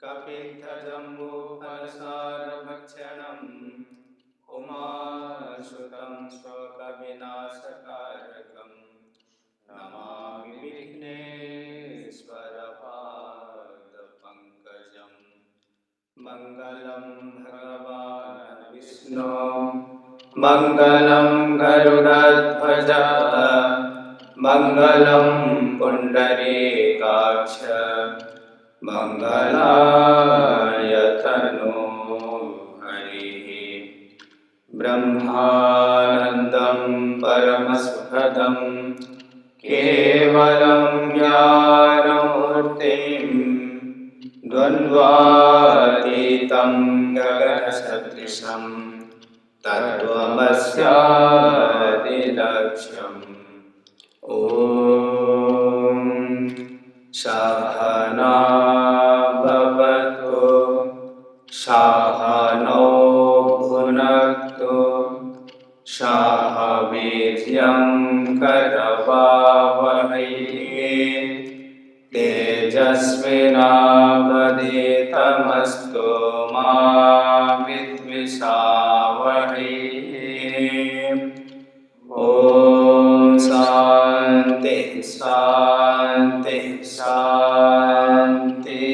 कपित्थजम्बूफलसारभक्षणम् उमासुतं स्वकविनाशकारकम् नमामि विघ्नेश्वरपादपङ्कजम् मङ्गलं भगवान् विष्णु मङ्गलं गरुडध्वज मङ्गलं पुण्डरीकाक्ष मङ्गलाय तनो हरिः ब्रह्मानन्दं परमसुखदं केवलं ज्ञानमूर्तिं द्वन्द्वातीतं गगनसदृशं तत्त्वमस्यादिलक्ष्यम् ॐ सहना भवतु सहनौ भुनक्तु सह वीर्यं करवावहै तेजस्विनावधीतमस्तु मा विद्विषावहै ॐ शान्ति शान्ति शान्ति।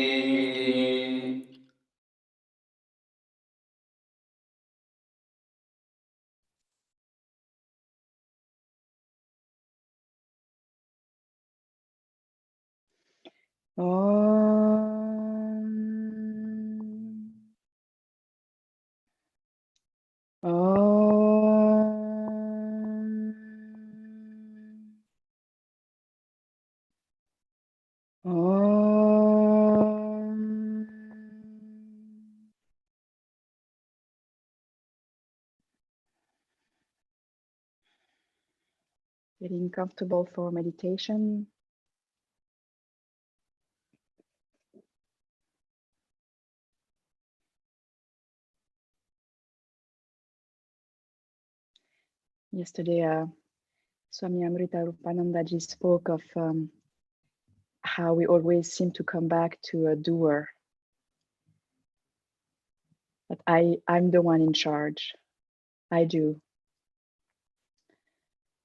Getting comfortable for meditation. Yesterday, Swami Amritarupanandaji spoke of how we always seem to come back to a doer. But I'm the one in charge. I do.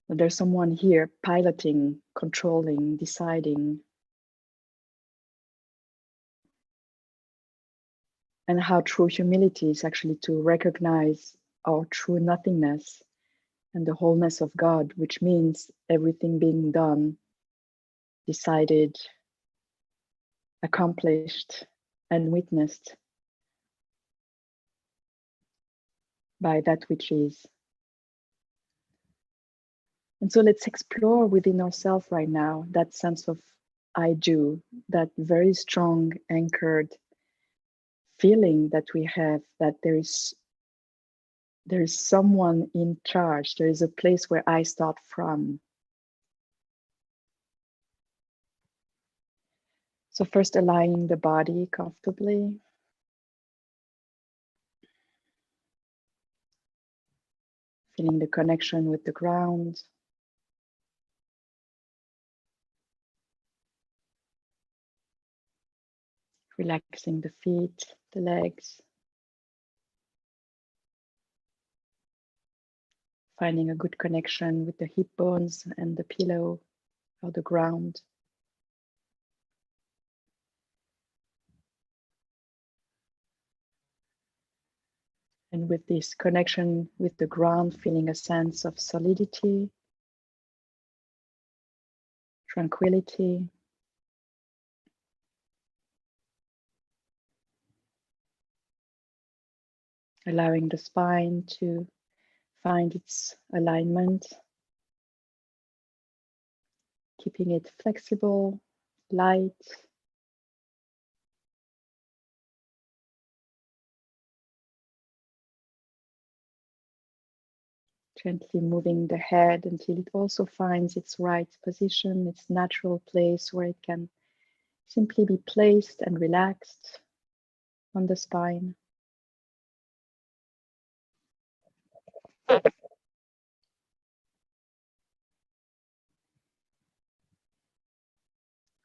But there's someone here piloting, controlling, deciding. And how true humility is actually to recognize our true nothingness and the wholeness of God, which means everything being done, decided, accomplished, and witnessed by that which is. And so let's explore within ourselves right now that sense of I do, that very strong anchored feeling that we have that there is someone in charge. There is a place where I start from. So first aligning the body comfortably. Feeling the connection with the ground. Relaxing the feet, the legs. Finding a good connection with the hip bones and the pillow or the ground. And with this connection with the ground, feeling a sense of solidity, tranquility. Allowing the spine to find its alignment. Keeping it flexible, light. Gently moving the head until it also finds its right position, its natural place where it can simply be placed and relaxed on the spine.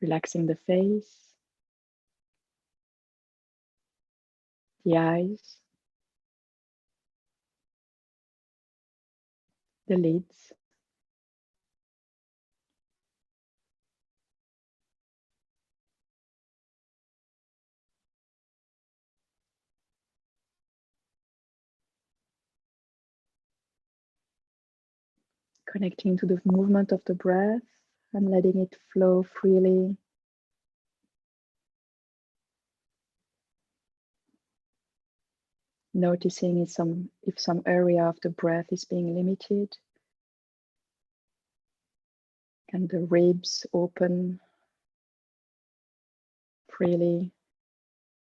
Relaxing the face. the eyes, the lids, connecting to the movement of the breath and letting it flow freely. Noticing if some area of the breath is being limited. Can the ribs open freely?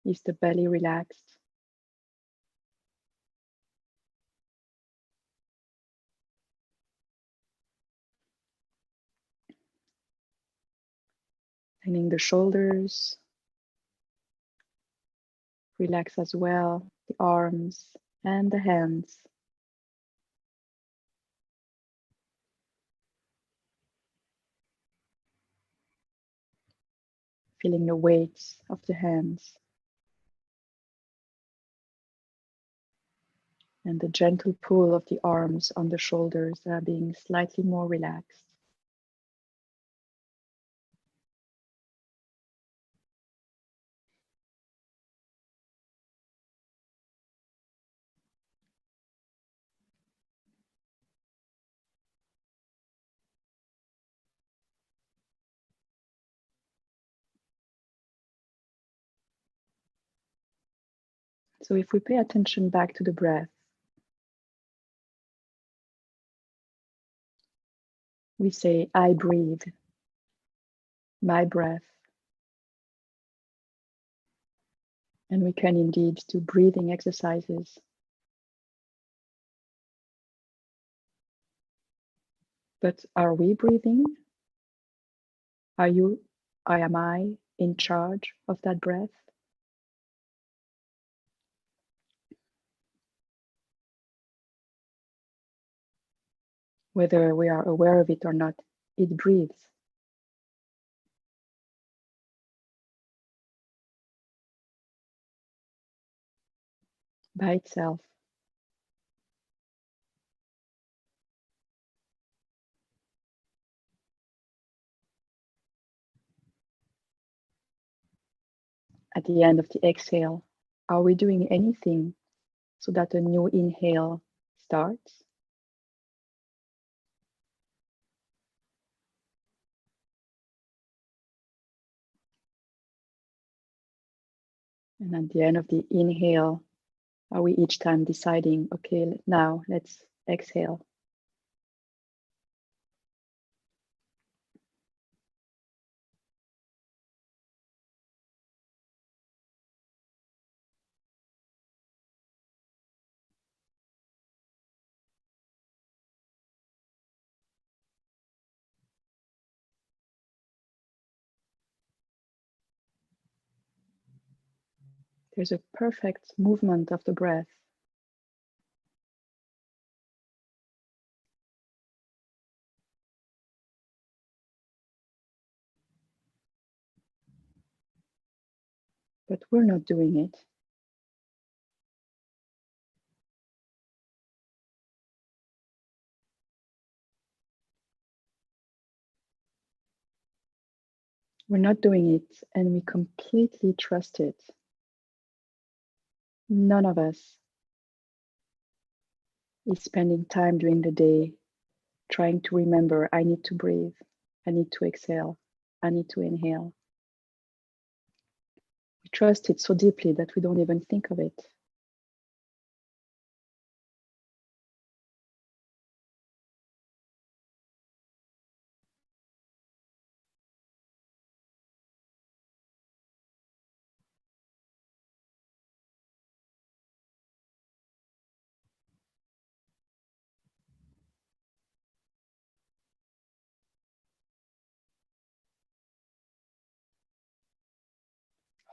Is the belly relaxed? Bending the shoulders, relax as well, the arms and the hands. Feeling the weight of the hands and the gentle pull of the arms on the shoulders that are being slightly more relaxed. So if we pay attention back to the breath, we say, I breathe, my breath. And we can indeed do breathing exercises. But are we breathing? Am I in charge of that breath? Whether we are aware of it or not, it breathes. By itself. At the end of the exhale, are we doing anything so that a new inhale starts? And at the end of the inhale, are we each time deciding, okay, now let's exhale? There's a perfect movement of the breath. But we're not doing it. We're not doing it, and we completely trust it. None of us is spending time during the day trying to remember, I need to breathe, I need to exhale, I need to inhale. We trust it so deeply that we don't even think of it.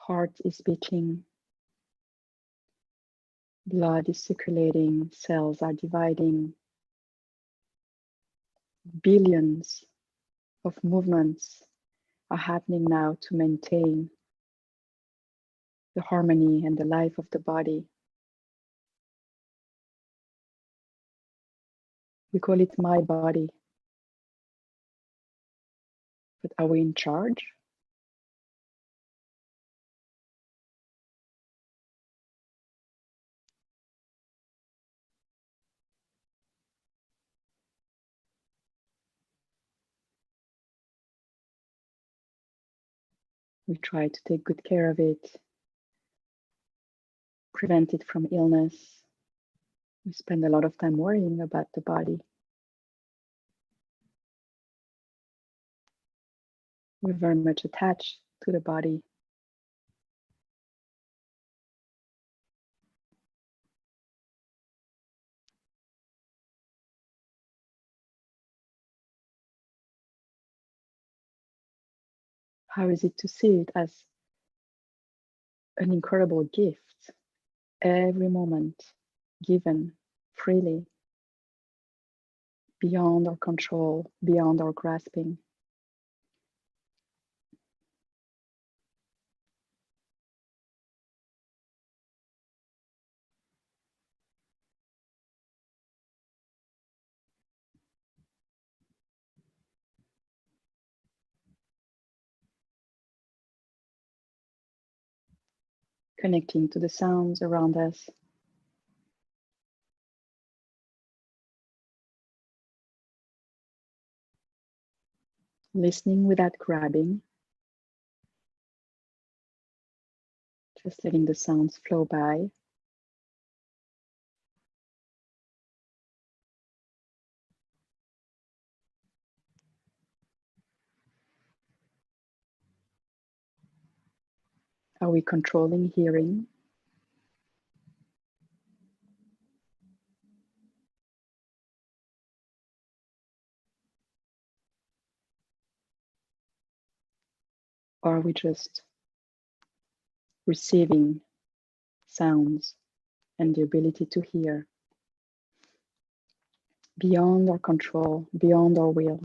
Heart is beating, blood is circulating, cells are dividing. Billions of movements are happening now to maintain the harmony and the life of the body. We call it my body, but are we in charge? We try to take good care of it, prevent it from illness. We spend a lot of time worrying about the body. We're very much attached to the body. How is it to see it as an incredible gift? Every moment given freely, beyond our control, beyond our grasping. Connecting to the sounds around us. Listening without grabbing. Just letting the sounds flow by. Are we controlling hearing? Or are we just receiving sounds and the ability to hear beyond our control, beyond our will?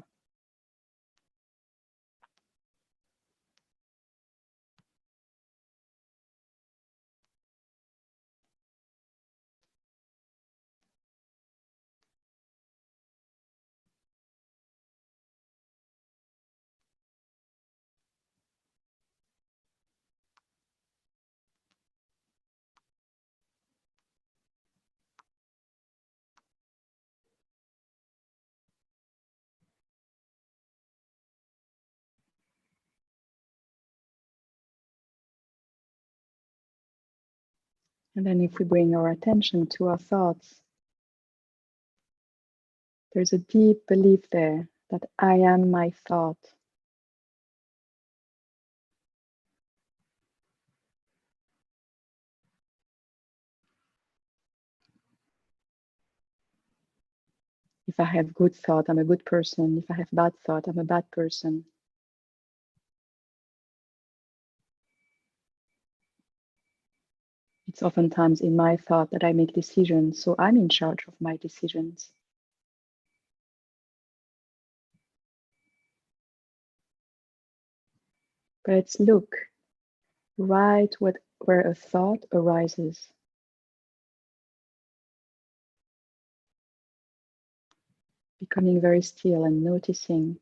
And then if we bring our attention to our thoughts, there's a deep belief there that I am my thought. If I have good thought, I'm a good person. If I have bad thought, I'm a bad person. It's oftentimes in my thought that I make decisions, so I'm in charge of my decisions. But let's look right where a thought arises. Becoming very still and noticing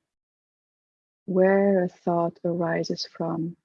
where a thought arises from.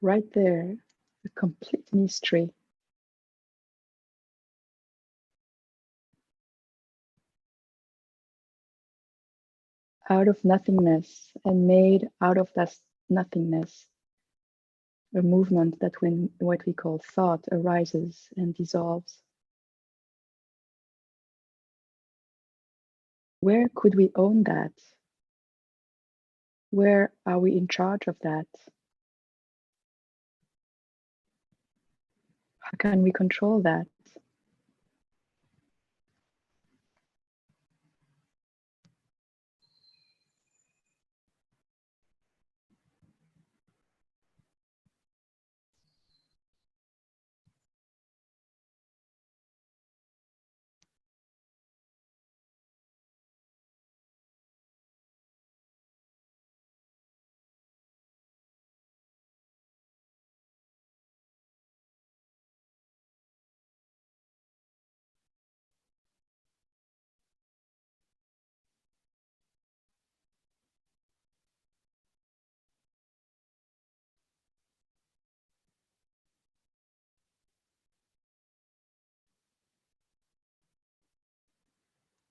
Right there, a complete mystery. Out of nothingness and made out of that nothingness, a movement that when what we call thought arises and dissolves. Where could we own that? Where are we in charge of that? How can we control that?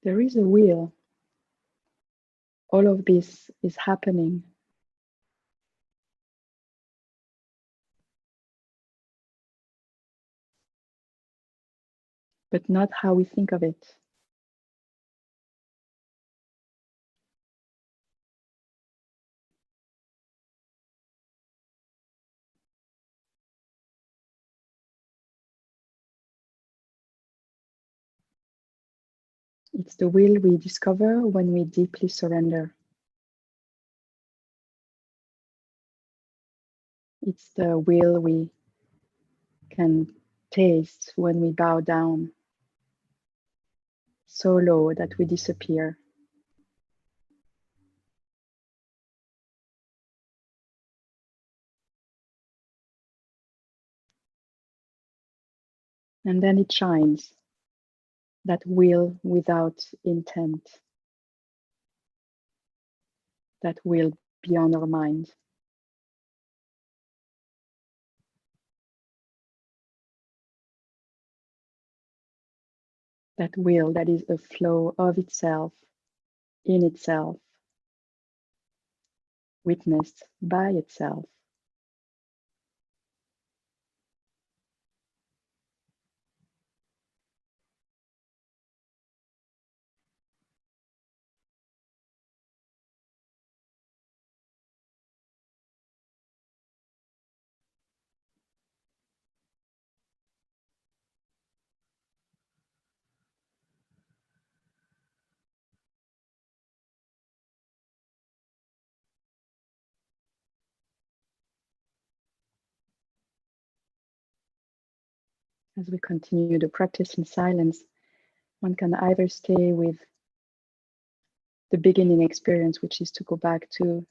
There is a will. All of this is happening, but not how we think of it. It's the will we discover when we deeply surrender. It's the will we can taste when we bow down so low that we disappear. And then it shines, that will without intent, that will beyond our mind. That will that is a flow of itself, in itself, witnessed by itself. As we continue to practice in silence, one can either stay with the beginning experience, which is to go back to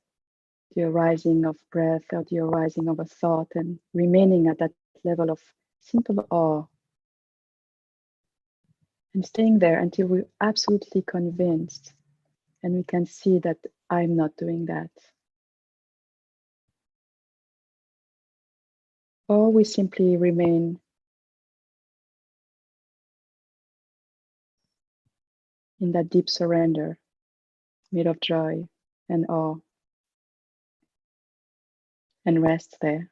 the arising of breath or the arising of a thought, and remaining at that level of simple awe and staying there until we're absolutely convinced and we can see that I'm not doing that. Or we simply remain in that deep surrender, made of joy and awe, and rest there.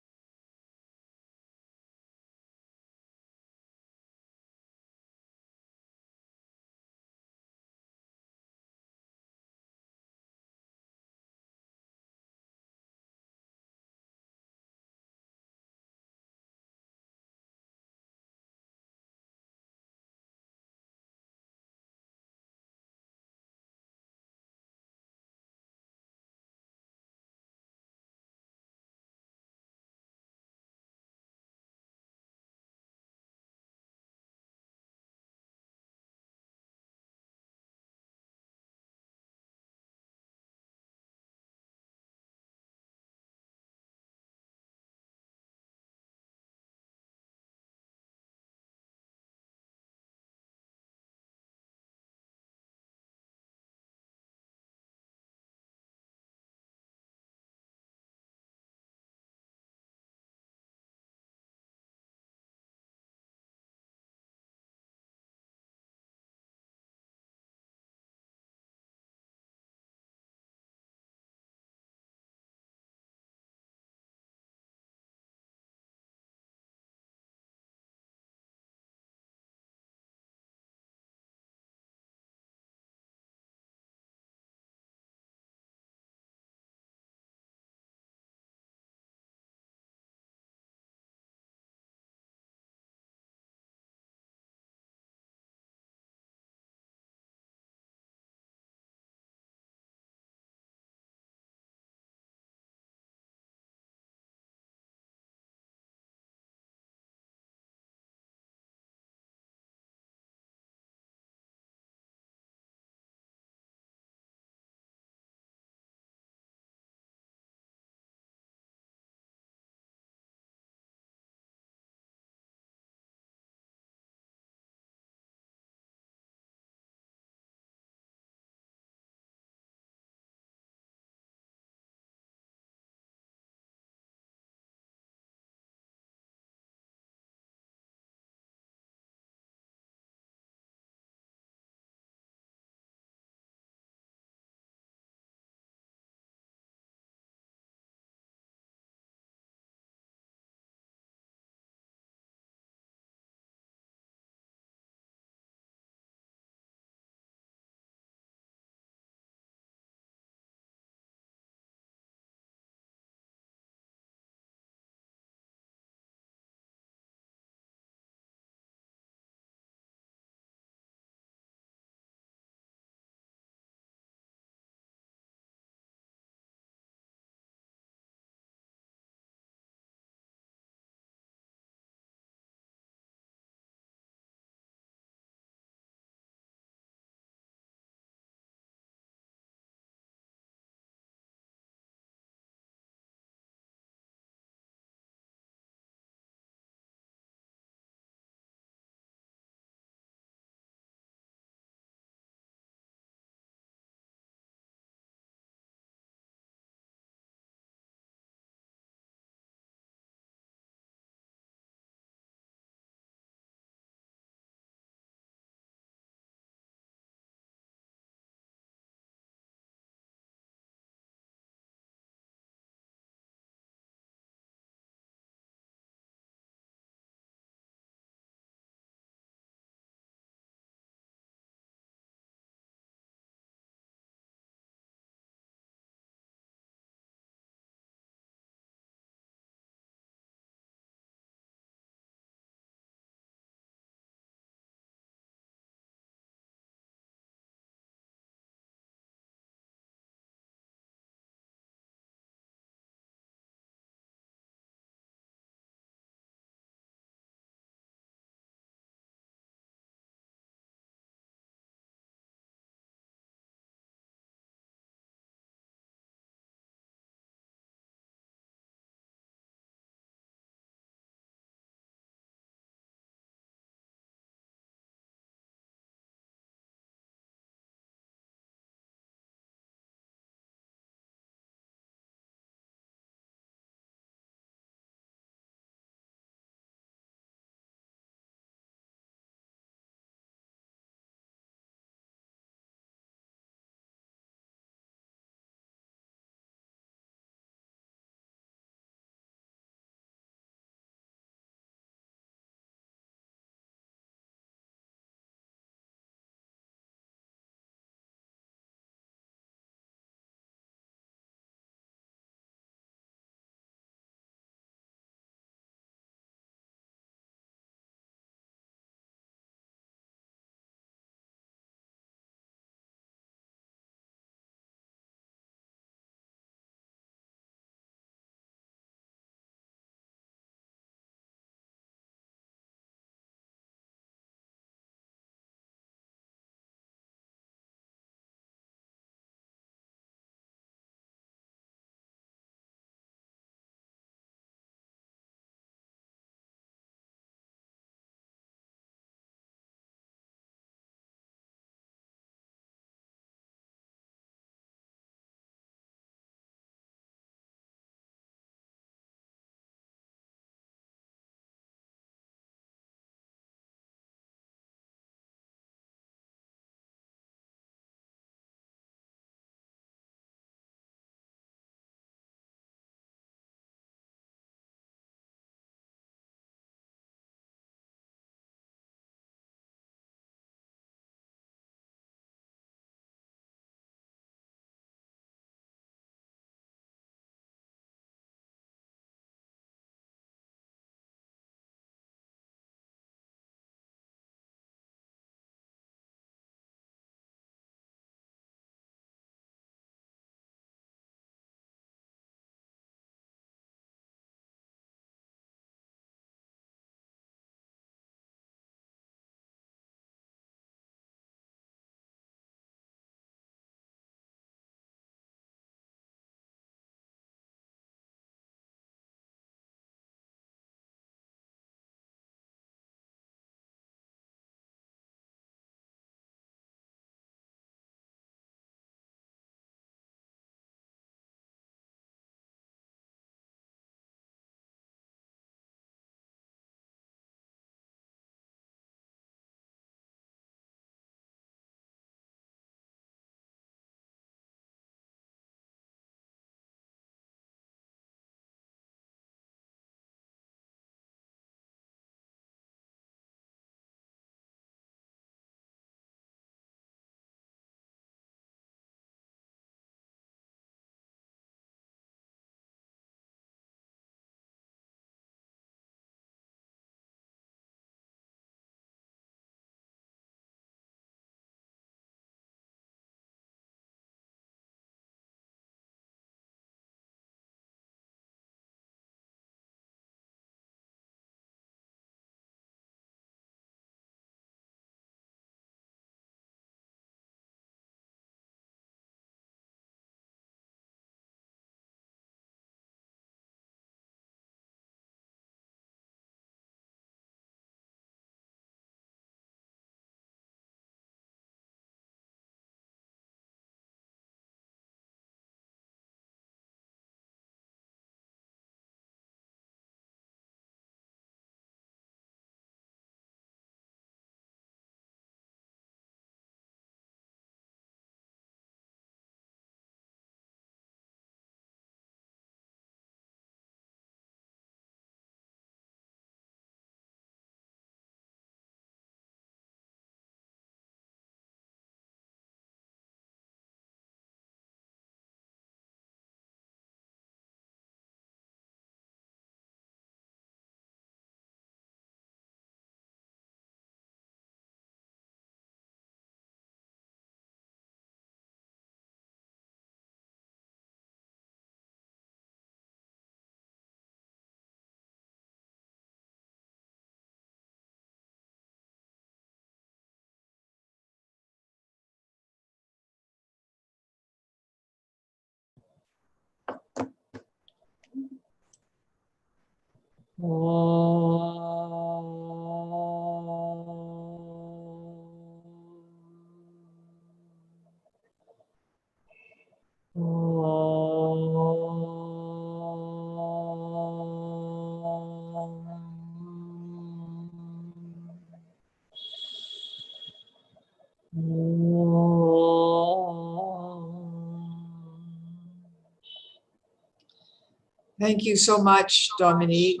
Thank you so much, Dominique.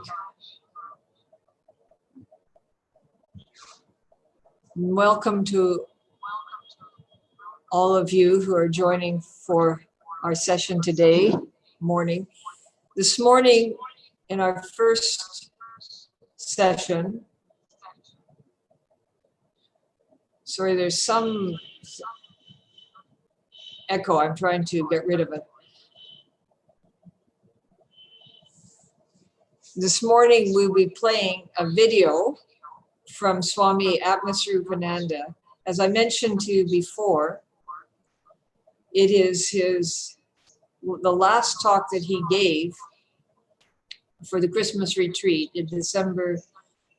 Welcome to all of you who are joining for our session today morning. This morning, in our first session, sorry, there's some echo. I'm trying to get rid of it. This morning, we'll be playing a video from Swami Atmaswarupananda. As I mentioned to you before, it is the last talk that he gave for the Christmas retreat in December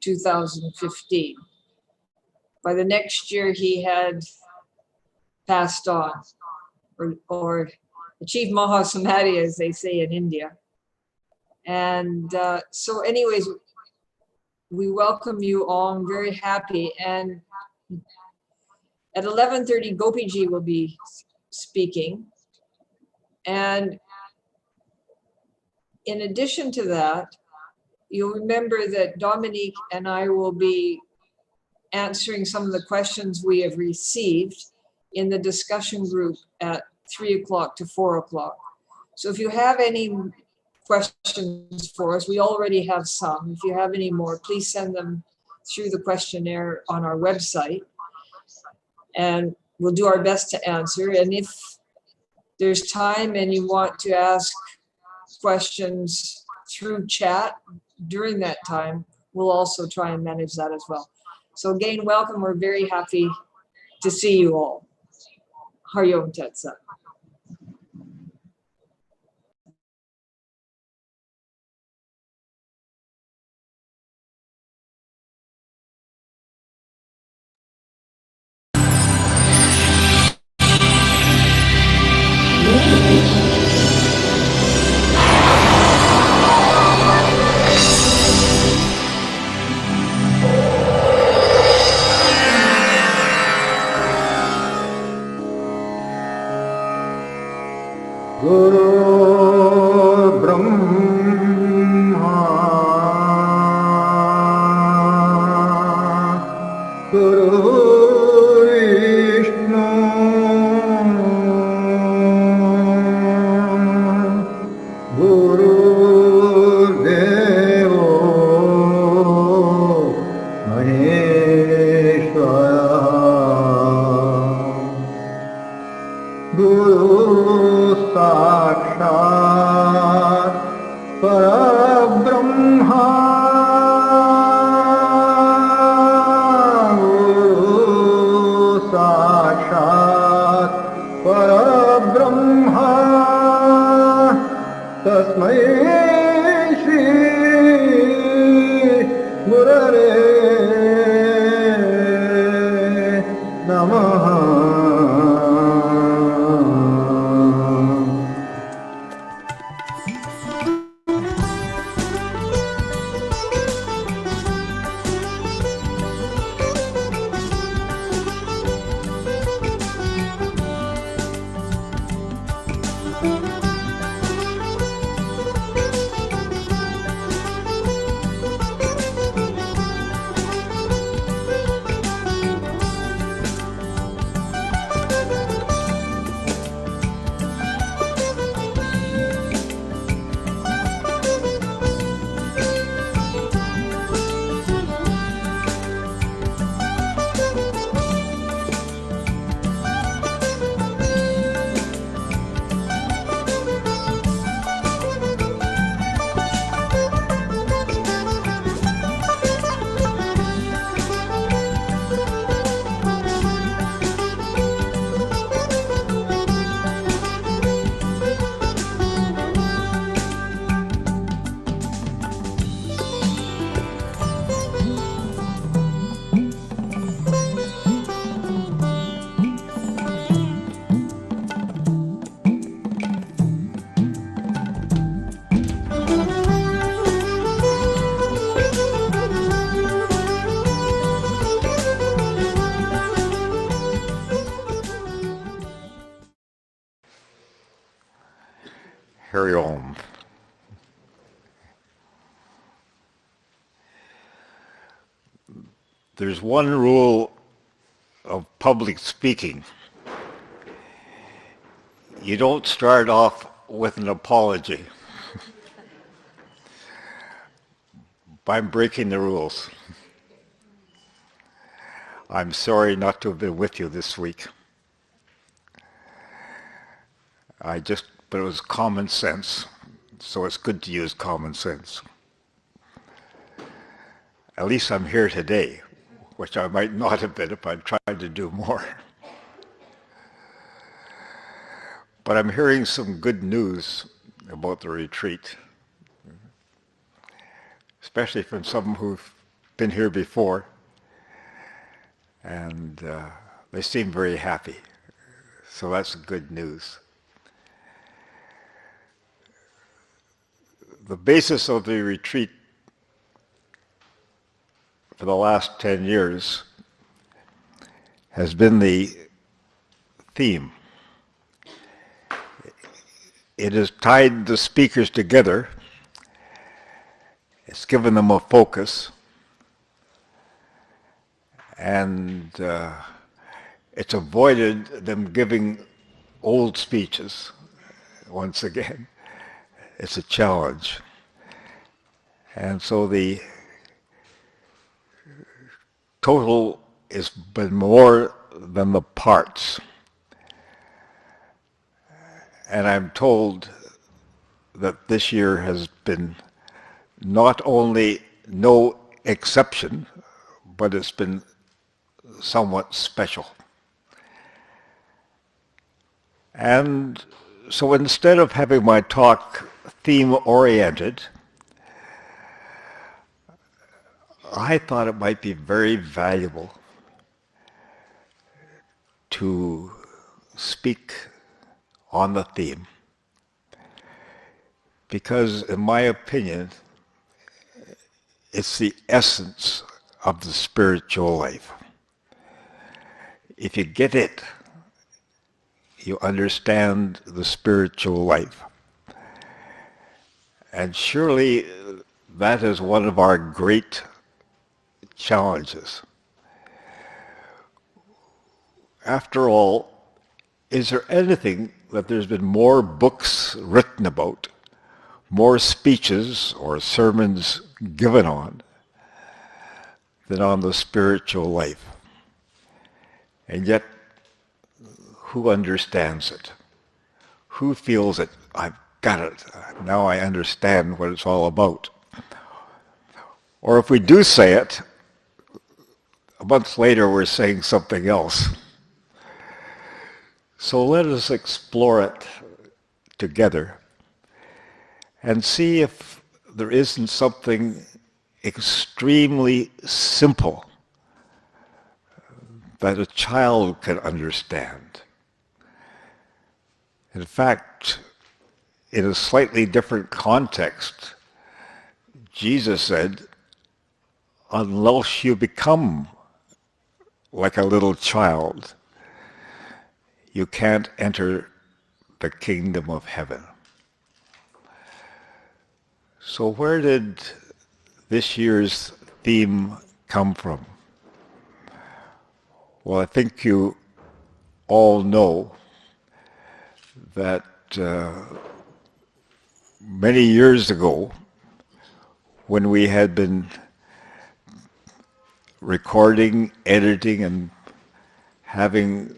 2015. By the next year, he had passed on, or achieved Mahasamadhi, as they say in India. And so anyways, we welcome you all. I'm very happy. And at 11:30, Gopi will be speaking. And in addition to that, you'll remember that Dominique and I will be answering some of the questions we have received in the discussion group at 3 o'clock to 4 o'clock. So if you have any questions for us, we already have some. If you have any more, please send them through the questionnaire on our website, and we'll do our best to answer. And if there's time and you want to ask questions through chat during that time, we'll also try and manage that as well. So again, welcome. We're very happy to see you all. Hari Om Tat Sat. Hari Om. There's one rule of public speaking. You don't start off with an apology. I'm breaking the rules. I'm sorry not to have been with you this week. But it was common sense, so it's good to use common sense. At least I'm here today, which I might not have been if I'd tried to do more. But I'm hearing some good news about the retreat, especially from some who've been here before, and they seem very happy. So that's good news. The basis of the retreat for the last 10 years has been the theme. It has tied the speakers together. It's given them a focus. And it's avoided them giving old speeches once again. It's a challenge. And so the total has been more than the parts. And I'm told that this year has been not only no exception, but it's been somewhat special. And so instead of having my talk theme-oriented, I thought it might be very valuable to speak on the theme, because in my opinion, it's the essence of the spiritual life. If you get it, you understand the spiritual life. And surely that is one of our great challenges. After all, is there anything that there's been more books written about, more speeches or sermons given on, than on the spiritual life? And yet, who understands it? Who feels it? I've got it. Now I understand what it's all about. Or if we do say it, a month later we're saying something else. So let us explore it together and see if there isn't something extremely simple that a child can understand. In fact, in a slightly different context, Jesus said, unless you become like a little child, you can't enter the kingdom of heaven. So where did this year's theme come from? Well, I think you all know that many years ago, when we had been recording, editing, and having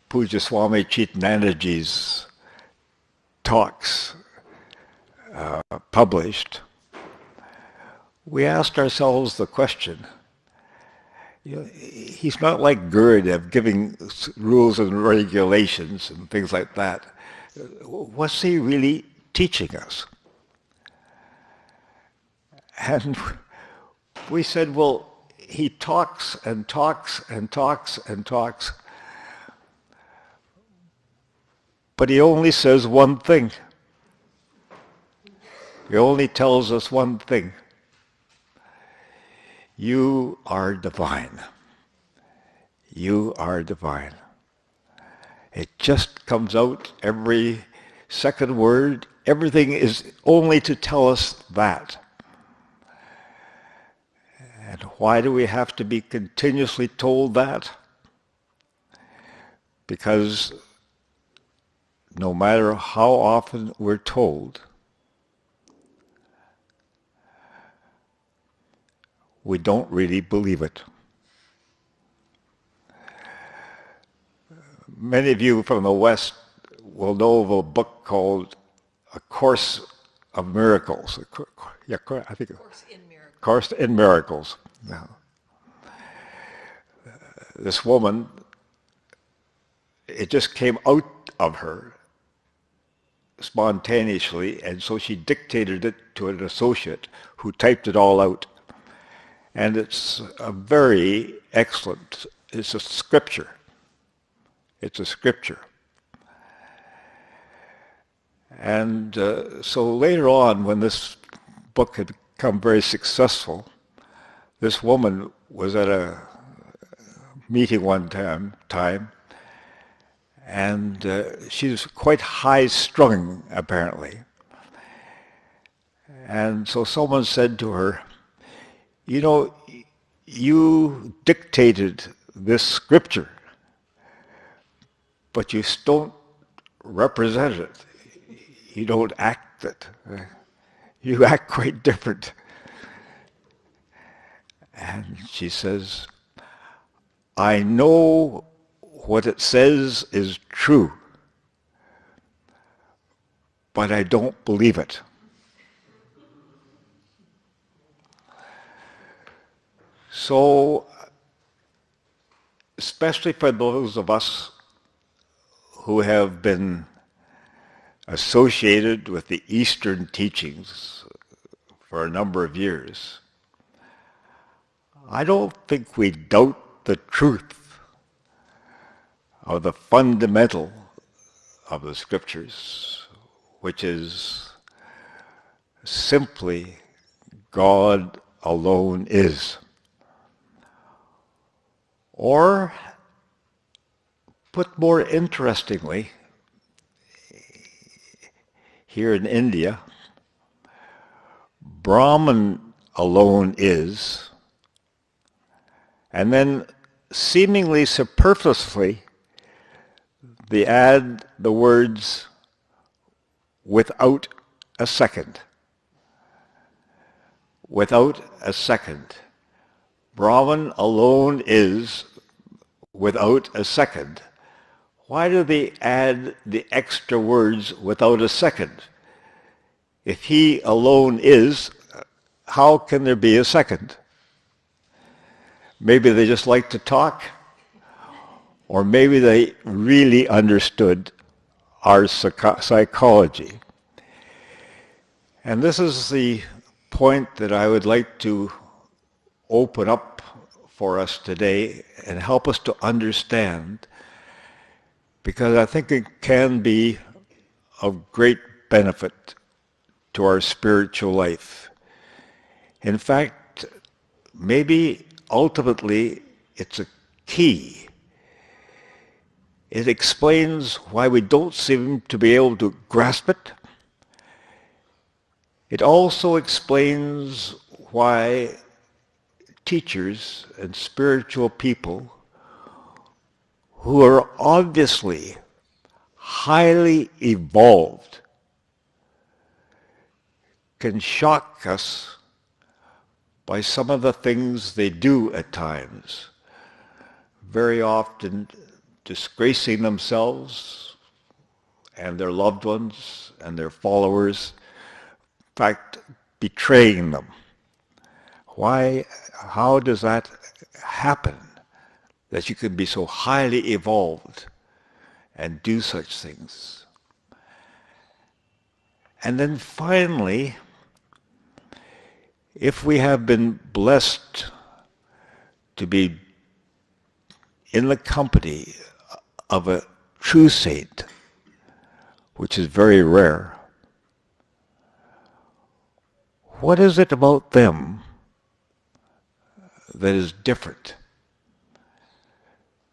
Puja Swami Chitanandaji's talks published, we asked ourselves the question, he's not like Gurudev giving rules and regulations and things like that. What's he really teaching us? And we said, well, he talks and talks and talks and talks, but he only says one thing. He only tells us one thing. You are divine. You are divine. It just comes out every second word, everything is only to tell us that. And why do we have to be continuously told that? Because no matter how often we're told, we don't really believe it. Many of you from the West will know of a book called A Course of Miracles. Yeah, I think Course in Miracles. Course in Miracles. Now, this woman, it just came out of her spontaneously, and so she dictated it to an associate who typed it all out. And it's a very excellent, it's a scripture. It's a scripture. And so later on, when this book had become very successful, this woman was at a meeting one time, and she was quite high-strung, apparently. And so someone said to her, you know, you dictated this scripture, but you don't represent it. You don't act it. You act quite different. And she says, I know what it says is true, but I don't believe it. So, especially for those of us who have been associated with the Eastern teachings for a number of years, I don't think we doubt the truth of the fundamental of the scriptures, which is simply God alone is. Or, put more interestingly, here in India, Brahman alone is, and then seemingly superfluously, they add the words without a second. Without a second. Brahman alone is without a second. Why do they add the extra words without a second? If he alone is, how can there be a second? Maybe they just like to talk, or maybe they really understood our psychology. And this is the point that I would like to open up for us today and help us to understand, because I think it can be of great benefit to our spiritual life. In fact, maybe ultimately it's a key. It explains why we don't seem to be able to grasp it. It also explains why teachers and spiritual people who are obviously highly evolved can shock us by some of the things they do at times, very often disgracing themselves and their loved ones and their followers, in fact, betraying them. Why? How does that happen, that you can be so highly evolved and do such things? And then finally, if we have been blessed to be in the company of a true saint, which is very rare, what is it about them that is different?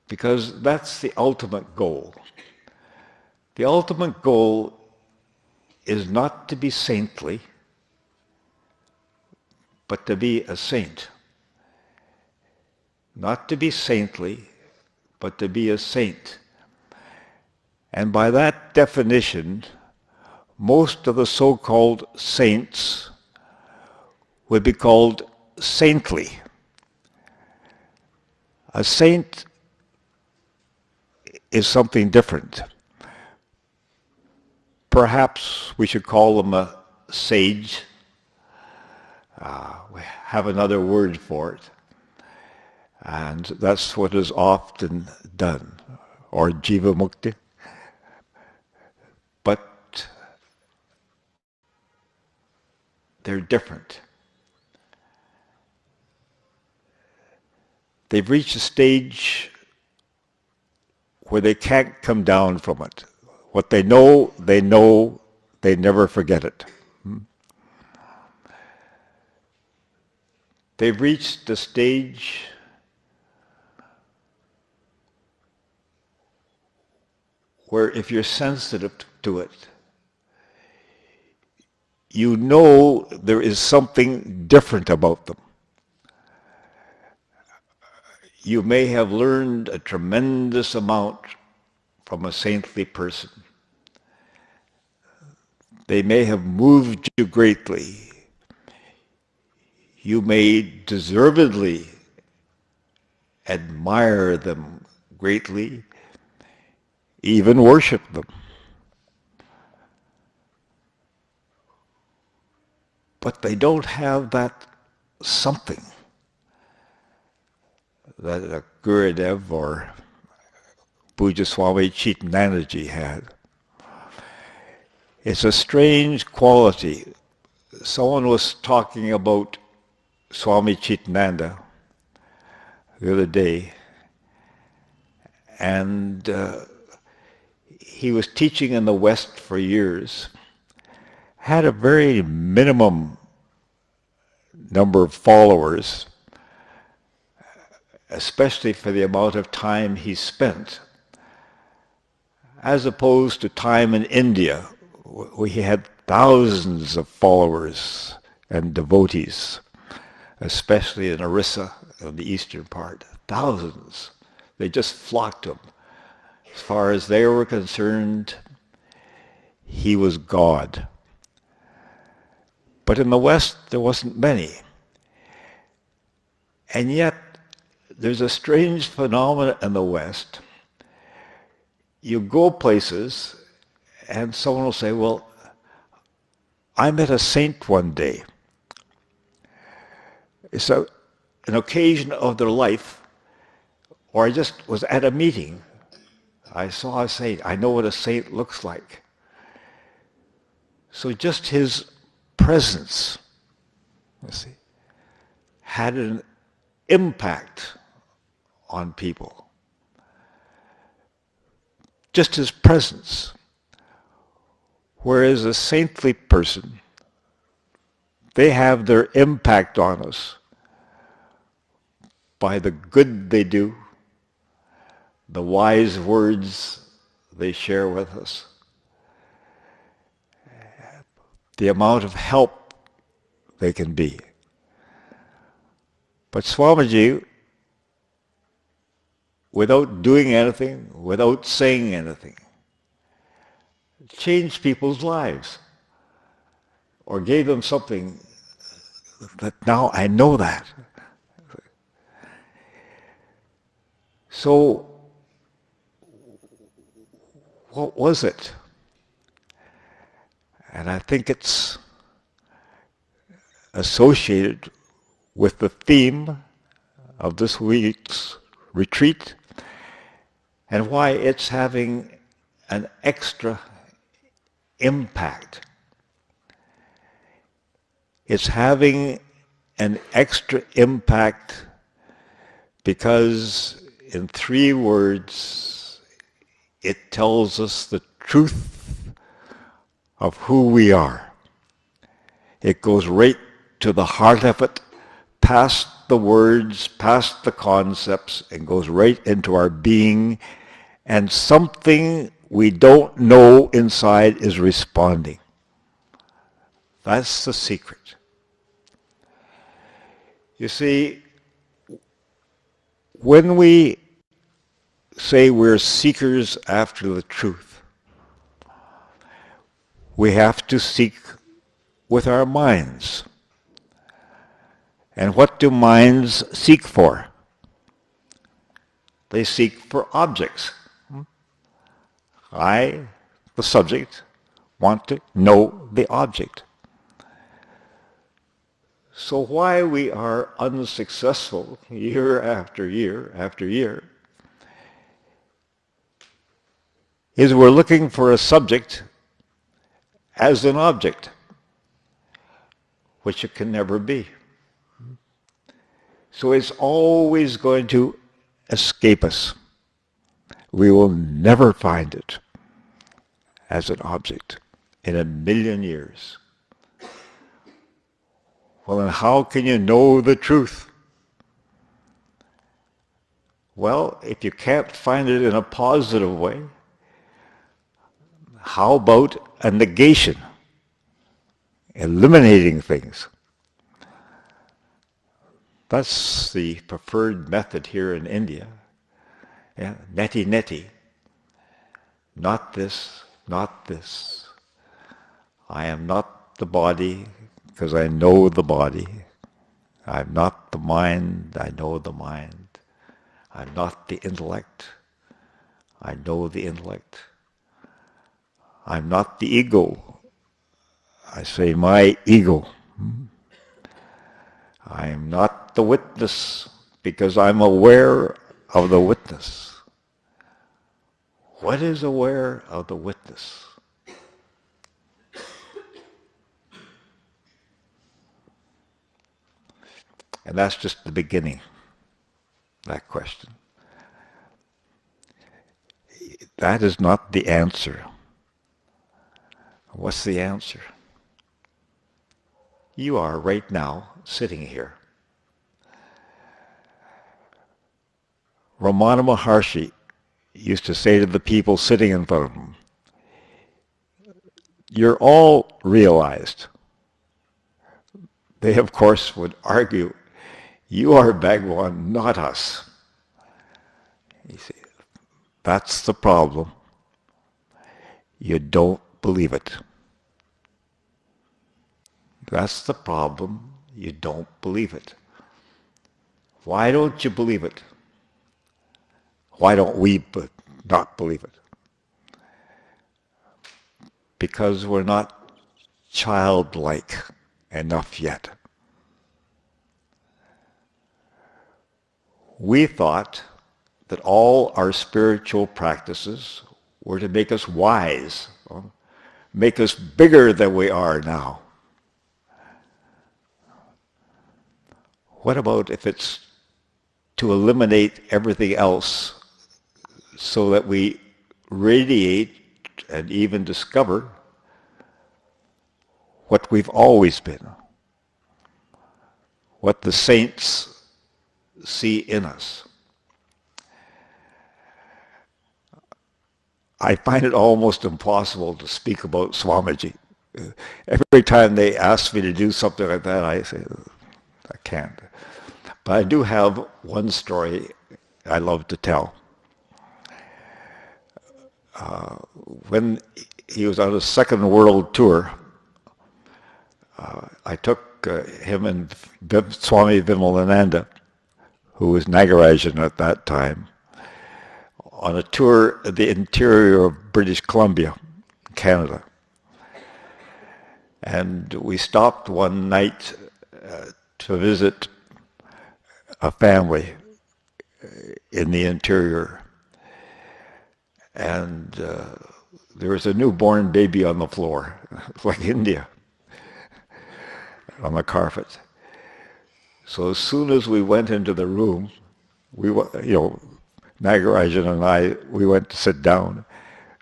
Because that's the ultimate goal. The ultimate goal is not to be saintly, but to be a saint. Not to be saintly, but to be a saint. And by that definition, most of the so-called saints would be called saintly. A saint is something different. Perhaps we should call them a sage. We have another word for it. And that's what is often done, or jiva mukti. But they're different. They've reached a stage where they can't come down from it. What they know, they never forget it. They've reached the stage where if you're sensitive to it, you know there is something different about them. You may have learned a tremendous amount from a saintly person. They may have moved you greatly. You may deservedly admire them greatly, even worship them. But they don't have that something that a Gurudev or Puja Swami Chitanandaji had. It's a strange quality. Someone was talking about Swami Chitananda the other day, and he was teaching in the West for years, had a very minimum number of followers, especially for the amount of time he spent, as opposed to time in India, where he had thousands of followers and devotees, especially in Orissa, in the eastern part. Thousands. They just flocked to him. As far as they were concerned, he was God. But in the West, there wasn't many. And yet, there's a strange phenomenon in the West. You go places, and someone will say, well, I met a saint one day. It's an occasion of their life, or I just was at a meeting. I saw a saint. I know what a saint looks like. So just his presence, you see, had an impact on people. Just his presence. Whereas a saintly person, they have their impact on us by the good they do, the wise words they share with us, the amount of help they can be. But Swamiji, without doing anything, without saying anything, changed people's lives or gave them something that now I know that. So, what was it? And I think it's associated with the theme of this week's retreat and why it's having an extra impact. It's having an extra impact because in 3 words it tells us the truth of who we are. It goes right to the heart of it, past the words, past the concepts, and goes right into our being, and something we don't know inside is responding. That's the secret. You see, when we say we're seekers after the truth, we have to seek with our minds. And what do minds seek for? They seek for objects. I, the subject, want to know the object. So why we are unsuccessful year after year after year is we're looking for a subject as an object, which it can never be. So it's always going to escape us. We will never find it as an object in a million years. Well, then how can you know the truth? Well, if you can't find it in a positive way, how about a negation? Eliminating things. That's the preferred method here in India. Yeah, neti neti. Not this, not this. I am not the body because I know the body. I'm not the mind, I know the mind. I'm not the intellect, I know the intellect. I'm not the ego, I say my ego. I am not the witness because I'm aware of the witness. What is aware of the witness? And that's just the beginning, that question. That is not the answer. What's the answer? You are right now sitting here. Ramana Maharshi used to say to the people sitting in front of him, you're all realized. They, of course, would argue, you are Bhagwan, not us. You see, that's the problem. You don't believe it. That's the problem. You don't believe it. Why don't you believe it? Why don't we not believe it? Because we're not childlike enough yet. We thought that all our spiritual practices were to make us wise, make us bigger than we are now. What about if it's to eliminate everything else so that we radiate and even discover what we've always been, what the saints see in us? I find it almost impossible to speak about Swamiji. Every time they ask me to do something like that, I say, I can't. But I do have one story I love to tell. When he was on his second world tour, I took him and Swami Vimalananda, who was Nagarajan at that time, on a tour of the interior of British Columbia, Canada. And we stopped one night to visit a family in the interior. And there was a newborn baby on the floor, like India, on the carpet. So as soon as we went into the room, Nagarajan and I, we went to sit down.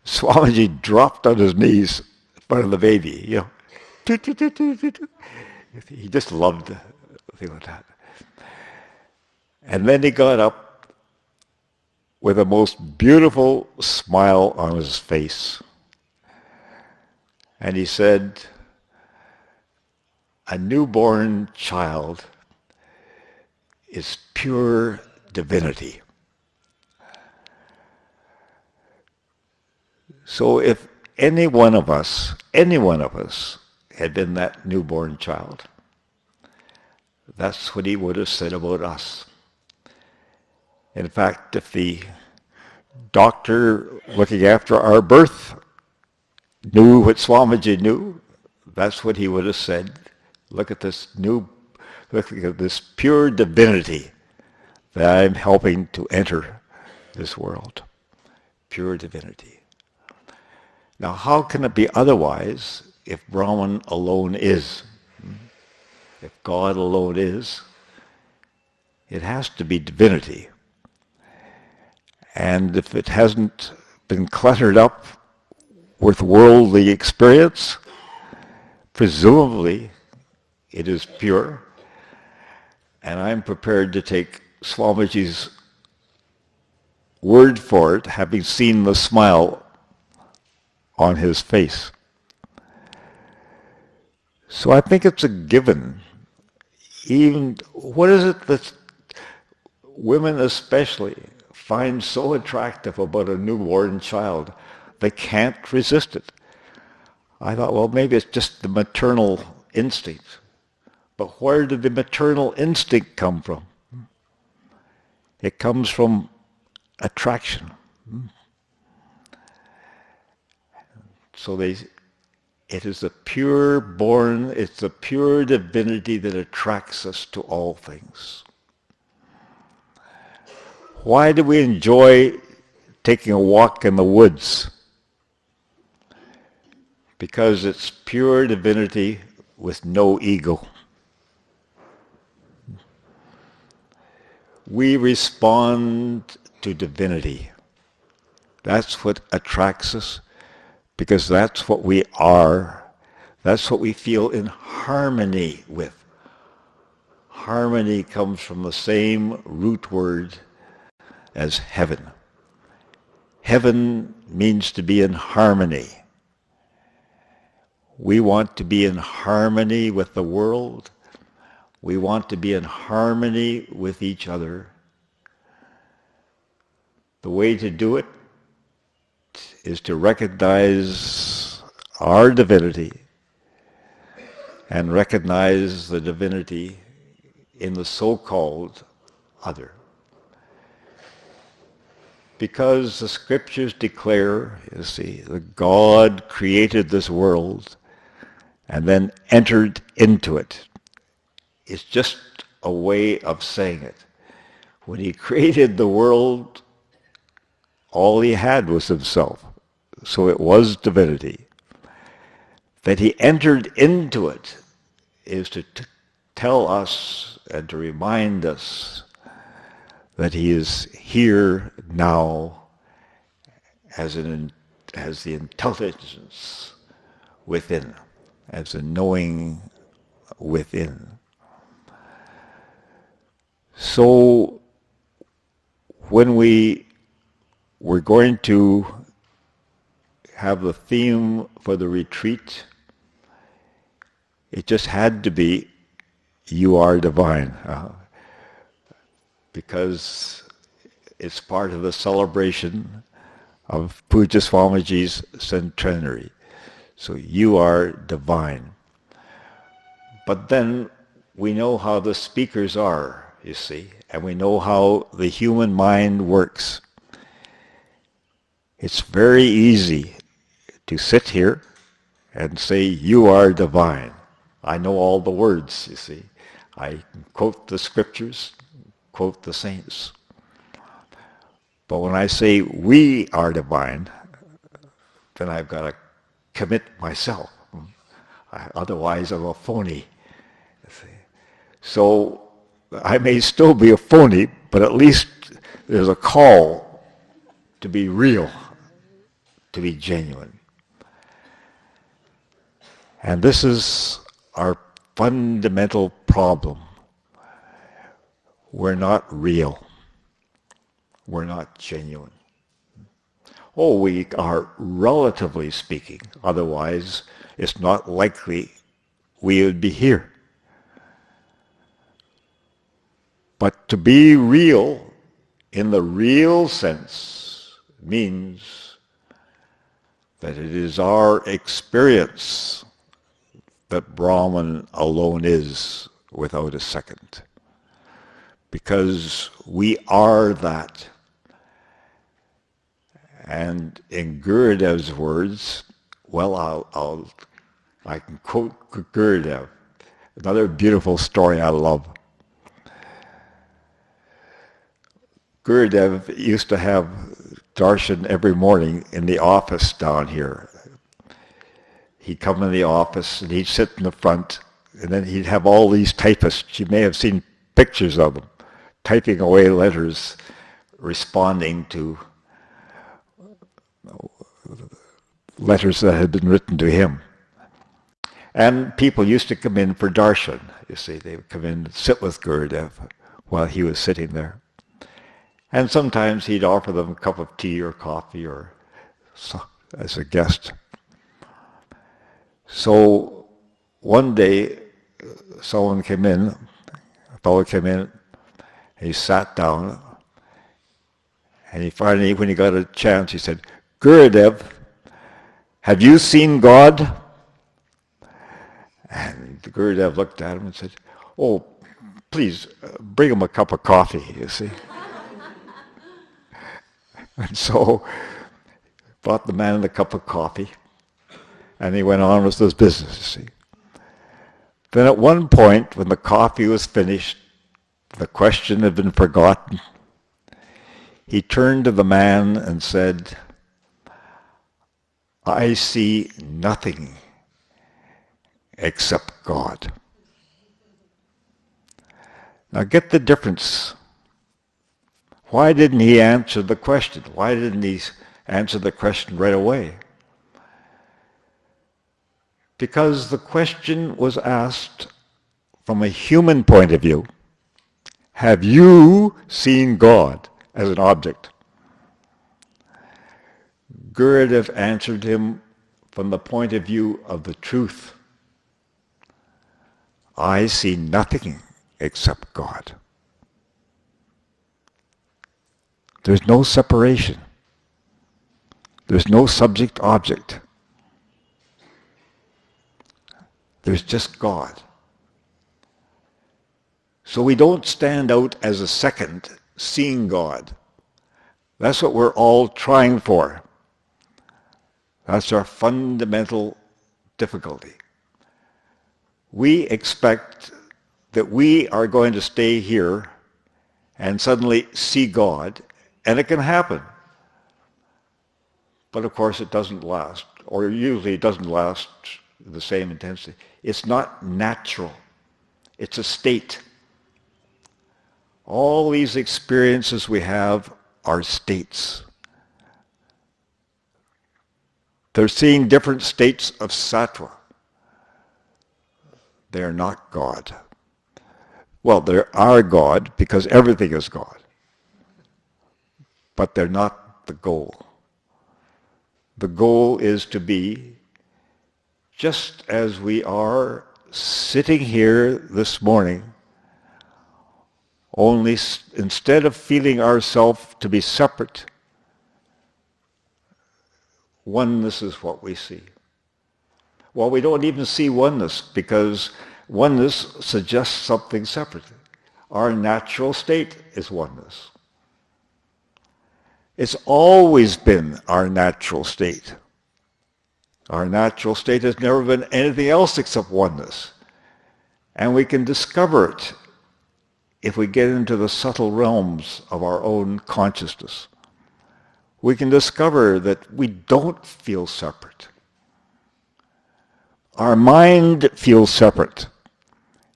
Swamiji dropped on his knees in front of the baby, He just loved the thing like that. And then he got up with the most beautiful smile on his face. And he said, a newborn child is pure divinity. So if any one of us had been that newborn child, that's what he would have said about us. In fact, if the doctor looking after our birth knew what Swamiji knew, that's what he would have said. Look at this pure divinity that I'm helping to enter this world. Pure divinity. Now, how can it be otherwise if Brahman alone is? If God alone is, it has to be divinity. And if it hasn't been cluttered up with worldly experience, presumably it is pure. And I'm prepared to take Swamiji's word for it, having seen the smile on his face. So I think it's a given. Even, what is it that women especially find so attractive about a newborn child? They can't resist it. I thought, well, maybe it's just the maternal instinct. But where did the maternal instinct come from? It comes from attraction. So it is the pure born, it's the pure divinity that attracts us to all things. Why do we enjoy taking a walk in the woods? Because it's pure divinity with no ego. We respond to divinity. That's what attracts us, because that's what we are. That's what we feel in harmony with. Harmony comes from the same root word as heaven. Heaven means to be in harmony. We want to be in harmony with the world. We want to be in harmony with each other. The way to do it is to recognize our divinity and recognize the divinity in the so-called other. Because the scriptures declare, you see, that God created this world and then entered into it. It's just a way of saying it. When he created the world, all he had was himself. So it was divinity. That he entered into it is to tell us and to remind us that he is here now as the intelligence within, as the knowing within. So when we were going to have the theme for the retreat, it just had to be, you are divine, because it's part of the celebration of Puja Swamiji's centenary. So you are divine. But then we know how the speakers are, you see, and we know how the human mind works. It's very easy to sit here and say, you are divine. I know all the words, you see. I quote the scriptures, quote the saints. But when I say we are divine, then I've got to commit myself. Otherwise I'm a phony. You see. So I may still be a phony, but at least there's a call to be real, to be genuine. And this is our fundamental problem. We're not real. We're not genuine. Oh, we are relatively speaking. Otherwise, it's not likely we would be here. But to be real, in the real sense, means that it is our experience that Brahman alone is, without a second. Because we are that. And in Gurudev's words, well, I can quote Gurudev, another beautiful story I love. Gurudev used to have darshan every morning in the office down here. He'd come in the office and he'd sit in the front, and then he'd have all these typists. You may have seen pictures of them, typing away letters, responding to letters that had been written to him. And people used to come in for darshan. You see, they would come in and sit with Gurudev while he was sitting there. And sometimes he'd offer them a cup of tea or coffee or as a guest. So one day, someone came in, a fellow came in, he sat down, and he finally, when he got a chance, he said, "Gurudev, have you seen God?" And the Gurudev looked at him and said, "Oh, please, bring him a cup of coffee," you see. And so, brought the man a cup of coffee, and he went on with his business, you see. Then at one point, when the coffee was finished, the question had been forgotten. He turned to the man and said, "I see nothing except God." Now get the difference. Why didn't he answer the question? Why didn't he answer the question right away? Because the question was asked from a human point of view. Have you seen God as an object? Gurudev answered him from the point of view of the truth. I see nothing except God. There's no separation. There's no subject-object. There's just God. So we don't stand out as a second seeing God. That's what we're all trying for. That's our fundamental difficulty. We expect that we are going to stay here and suddenly see God, and it can happen. But of course it doesn't last, or usually it doesn't last the same intensity. It's not natural. It's a state. All these experiences we have are states. They're seeing different states of sattva. They're not God. Well, they are God because everything is God. But they're not the goal. The goal is to be just as we are sitting here this morning, only instead of feeling ourselves to be separate, oneness is what we see. Well, we don't even see oneness because oneness suggests something separate. Our natural state is oneness. It's always been our natural state. Our natural state has never been anything else except oneness. And we can discover it if we get into the subtle realms of our own consciousness. We can discover that we don't feel separate. Our mind feels separate.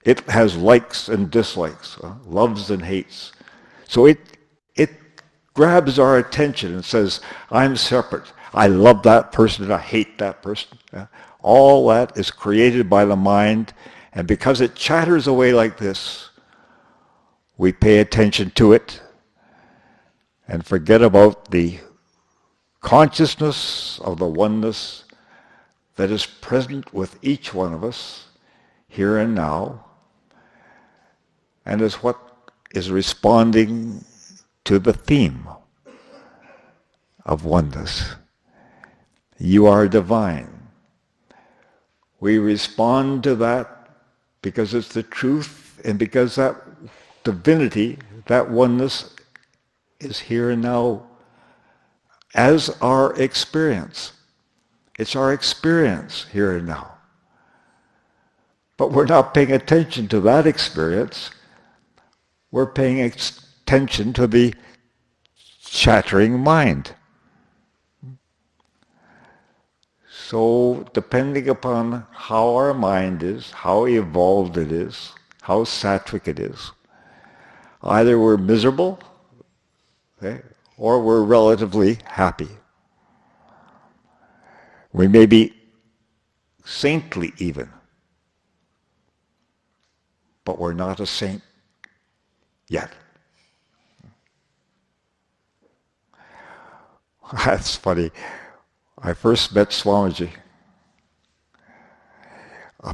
It has likes and dislikes, loves and hates. So it grabs our attention and says, I'm separate. I love that person and I hate that person. All that is created by the mind, and because it chatters away like this, we pay attention to it and forget about the consciousness of the oneness that is present with each one of us here and now, and is what is responding to the theme of oneness. You are divine. We respond to that because it's the truth and because that divinity, that oneness, is here and now as our experience. It's our experience here and now. But we're not paying attention to that experience. We're paying attention to the chattering mind. So depending upon how our mind is, how evolved it is, how sattvic it is, either we're miserable, okay, or we're relatively happy. We may be saintly even, but we're not a saint yet. That's funny. I first met Swamiji.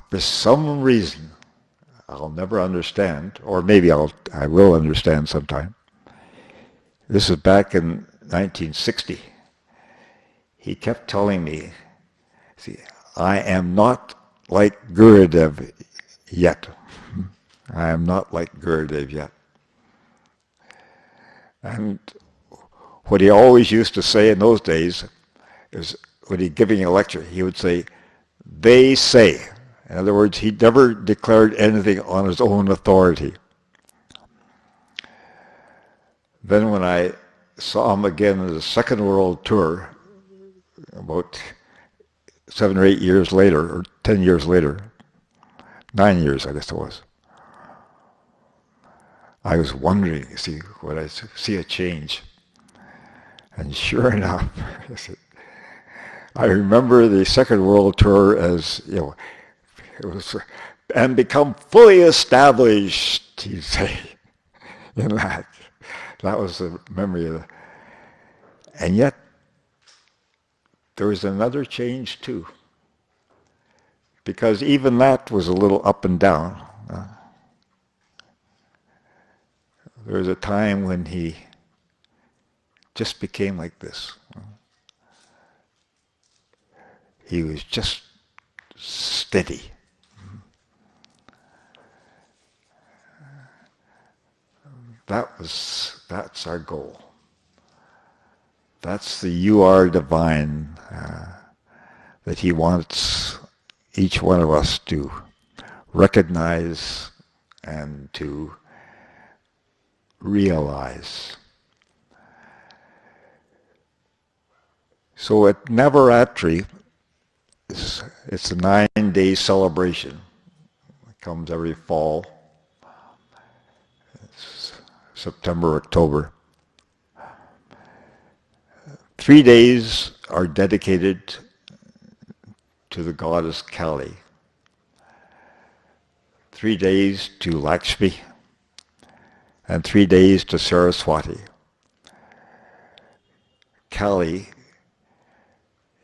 For some reason, I'll never understand, or maybe I will understand sometime. This is back in 1960. He kept telling me, see, I am not like Gurudev yet. I am not like Gurudev yet. And what he always used to say in those days is, when he's giving a lecture, he would say, they say. In other words, he never declared anything on his own authority. Then when I saw him again in the Second World Tour, about 7 or 8 years later, or 10 years later, 9 years I guess it was, I was wondering, would I see a change? And sure enough, I remember the Second World Tour as, it was, and become fully established, he'd say, in that. That was the memory of it. And yet, there was another change too. Because even that was a little up and down. There was a time when he just became like this. He was just steady. That's our goal. That's the you are divine that he wants each one of us to recognize and to realize. So at Navaratri, it's a 9-day celebration. It comes every fall. It's September, October. 3 days are dedicated to the goddess Kali. 3 days to Lakshmi, and 3 days to Saraswati. Kali,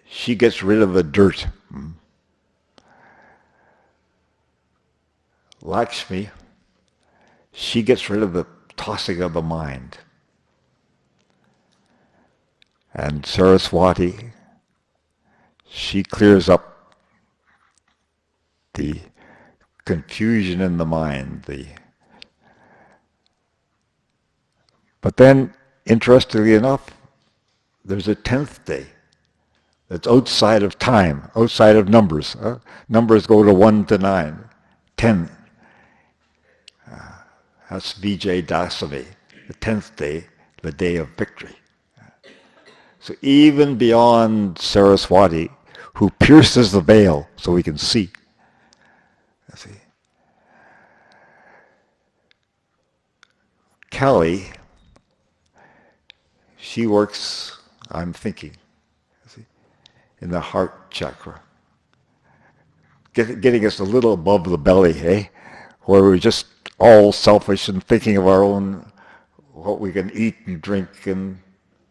she gets rid of the dirt. Lakshmi, she gets rid of the tossing of the mind. And Saraswati, she clears up the confusion in the mind. But then, interestingly enough, there's a 10th day that's outside of time, outside of numbers. Numbers go to 1 to 9. 10. That's Vijay Dasami, the 10th day, the day of victory. So even beyond Saraswati, who pierces the veil so we can see. Kali, she works, I'm thinking, in the heart chakra. Getting us a little above the belly, where we're just all selfish and thinking of our own, what we can eat and drink and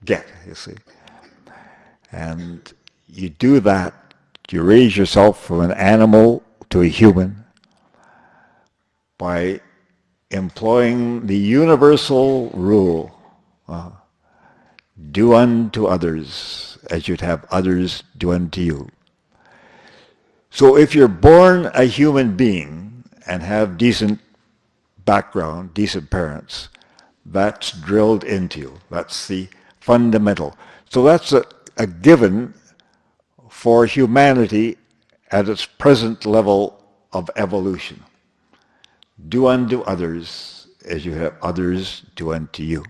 get, you see. And you do that, you raise yourself from an animal to a human by employing the universal rule, do unto others as you'd have others do unto you. So if you're born a human being and have decent background, decent parents, that's drilled into you. That's the fundamental. So that's a given for humanity at its present level of evolution. Do unto others as you have others do unto you.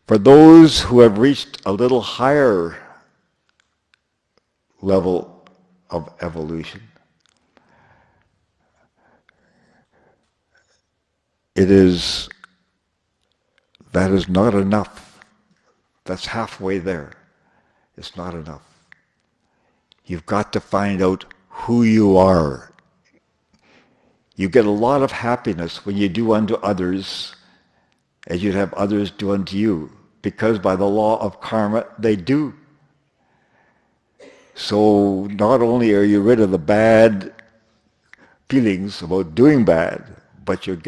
For those who have reached a little higher level of evolution, that is not enough. That's halfway there. It's not enough. You've got to find out who you are. You get a lot of happiness when you do unto others as you'd have others do unto you, because by the law of karma, they do. So not only are you rid of the bad feelings about doing bad, but you're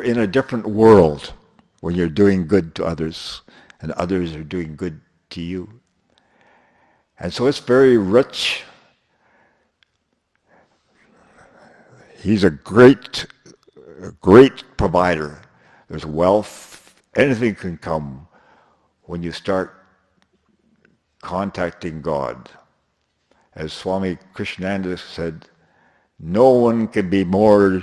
in a different world when you're doing good to others and others are doing good to you. And so it's very rich. He's a great provider. There's wealth. Anything can come when you start contacting God. As Swami Krishnananda said, no one can be more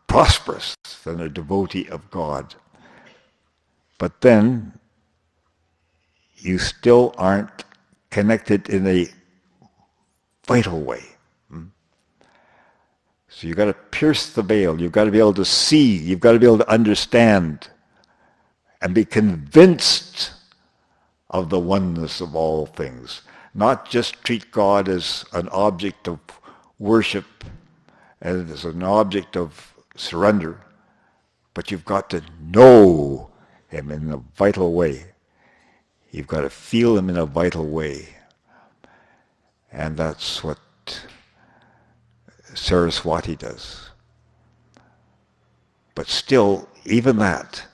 prosperous than a devotee of God. But then you still aren't connected in a vital way. So you've got to pierce the veil. You've got to be able to see. You've got to be able to understand and be convinced of the oneness of all things. Not just treat God as an object of worship and as an object of surrender, but you've got to know Him in a vital way. You've got to feel Him in a vital way. And that's what Saraswati does. But still, even that,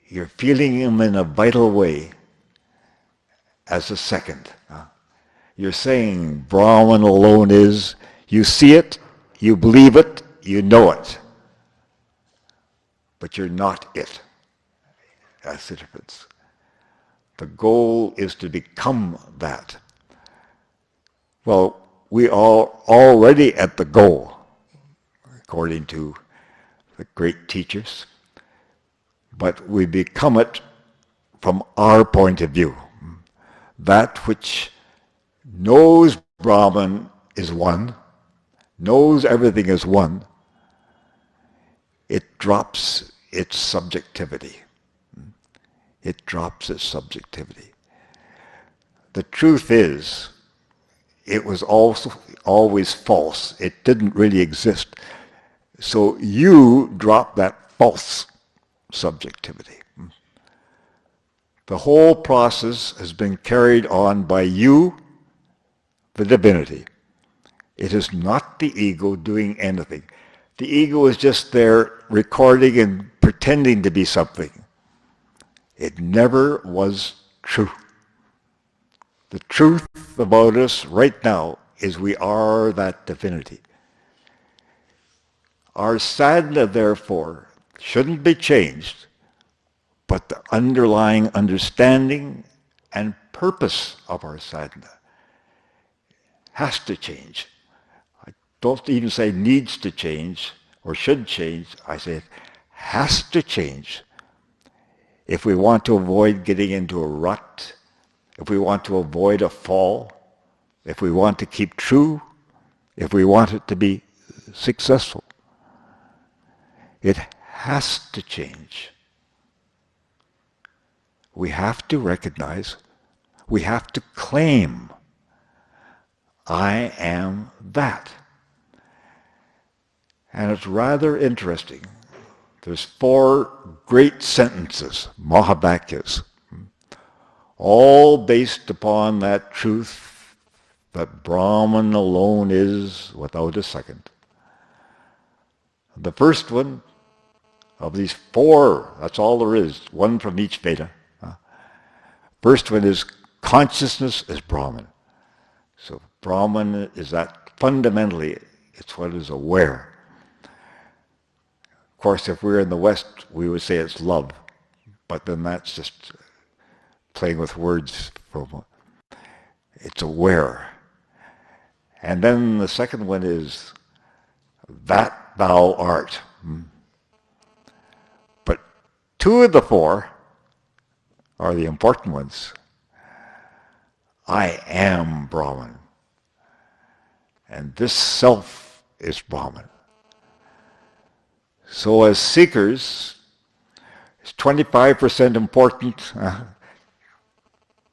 you're feeling Him in a vital way as a second. You're saying Brahman alone is, you see it, you believe it, you know it. But you're not it. That's the difference. The goal is to become that. Well, we are already at the goal, according to the great teachers, but we become it from our point of view. That which knows Brahman is one, knows everything is one, it drops its subjectivity. It drops its subjectivity. The truth is, it was also always false. It didn't really exist. So you drop that false subjectivity. The whole process has been carried on by you, the divinity. It is not the ego doing anything. The ego is just there recording and pretending to be something. It never was true. The truth about us right now is we are that divinity. Our sadhana, therefore, shouldn't be changed, but the underlying understanding and purpose of our sadhana has to change. I don't even say needs to change or should change. I say it has to change if we want to avoid getting into a rut, if we want to avoid a fall, if we want to keep true, if we want it to be successful. It has to change. We have to recognize, we have to claim, I am that. And it's rather interesting. There's 4 great sentences, Mahavakyas, all based upon that truth that Brahman alone is without a second. The first one of these four, that's all there is, one from each Veda. First one is consciousness is Brahman. So Brahman is that fundamentally, it's what is aware. Of course, if we're in the West, we would say it's love. But then that's just playing with words for a moment. It's aware. And then the second one is that thou art. But two of the four are the important ones. I am Brahman. And this self is Brahman. So as seekers, it's 25% important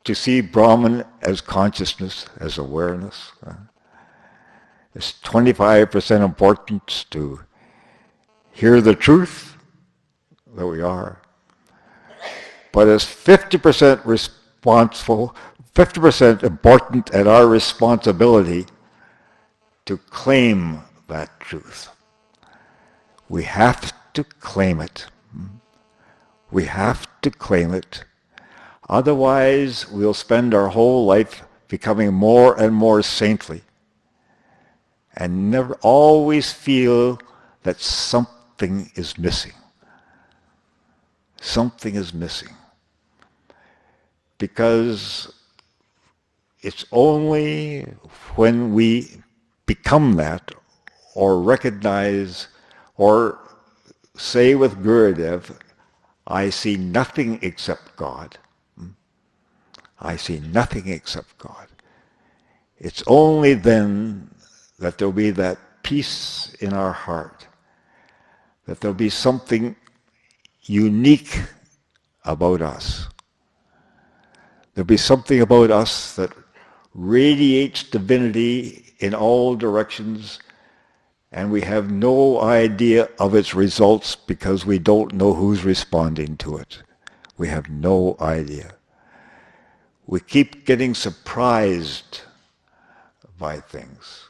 to see Brahman as consciousness, as awareness. It's 25% important to hear the truth that we are. But it's 50% responsible, 50% important and our responsibility to claim that truth. We have to claim it. We have to claim it. Otherwise, we'll spend our whole life becoming more and more saintly and never always feel that something is missing. Something is missing. Because it's only when we become that or recognize or say with Gurudev, I see nothing except God. I see nothing except God. It's only then that there'll be that peace in our heart, that there'll be something unique about us. There'll be something about us that radiates divinity in all directions, and we have no idea of its results because we don't know who's responding to it. We have no idea. We keep getting surprised by things.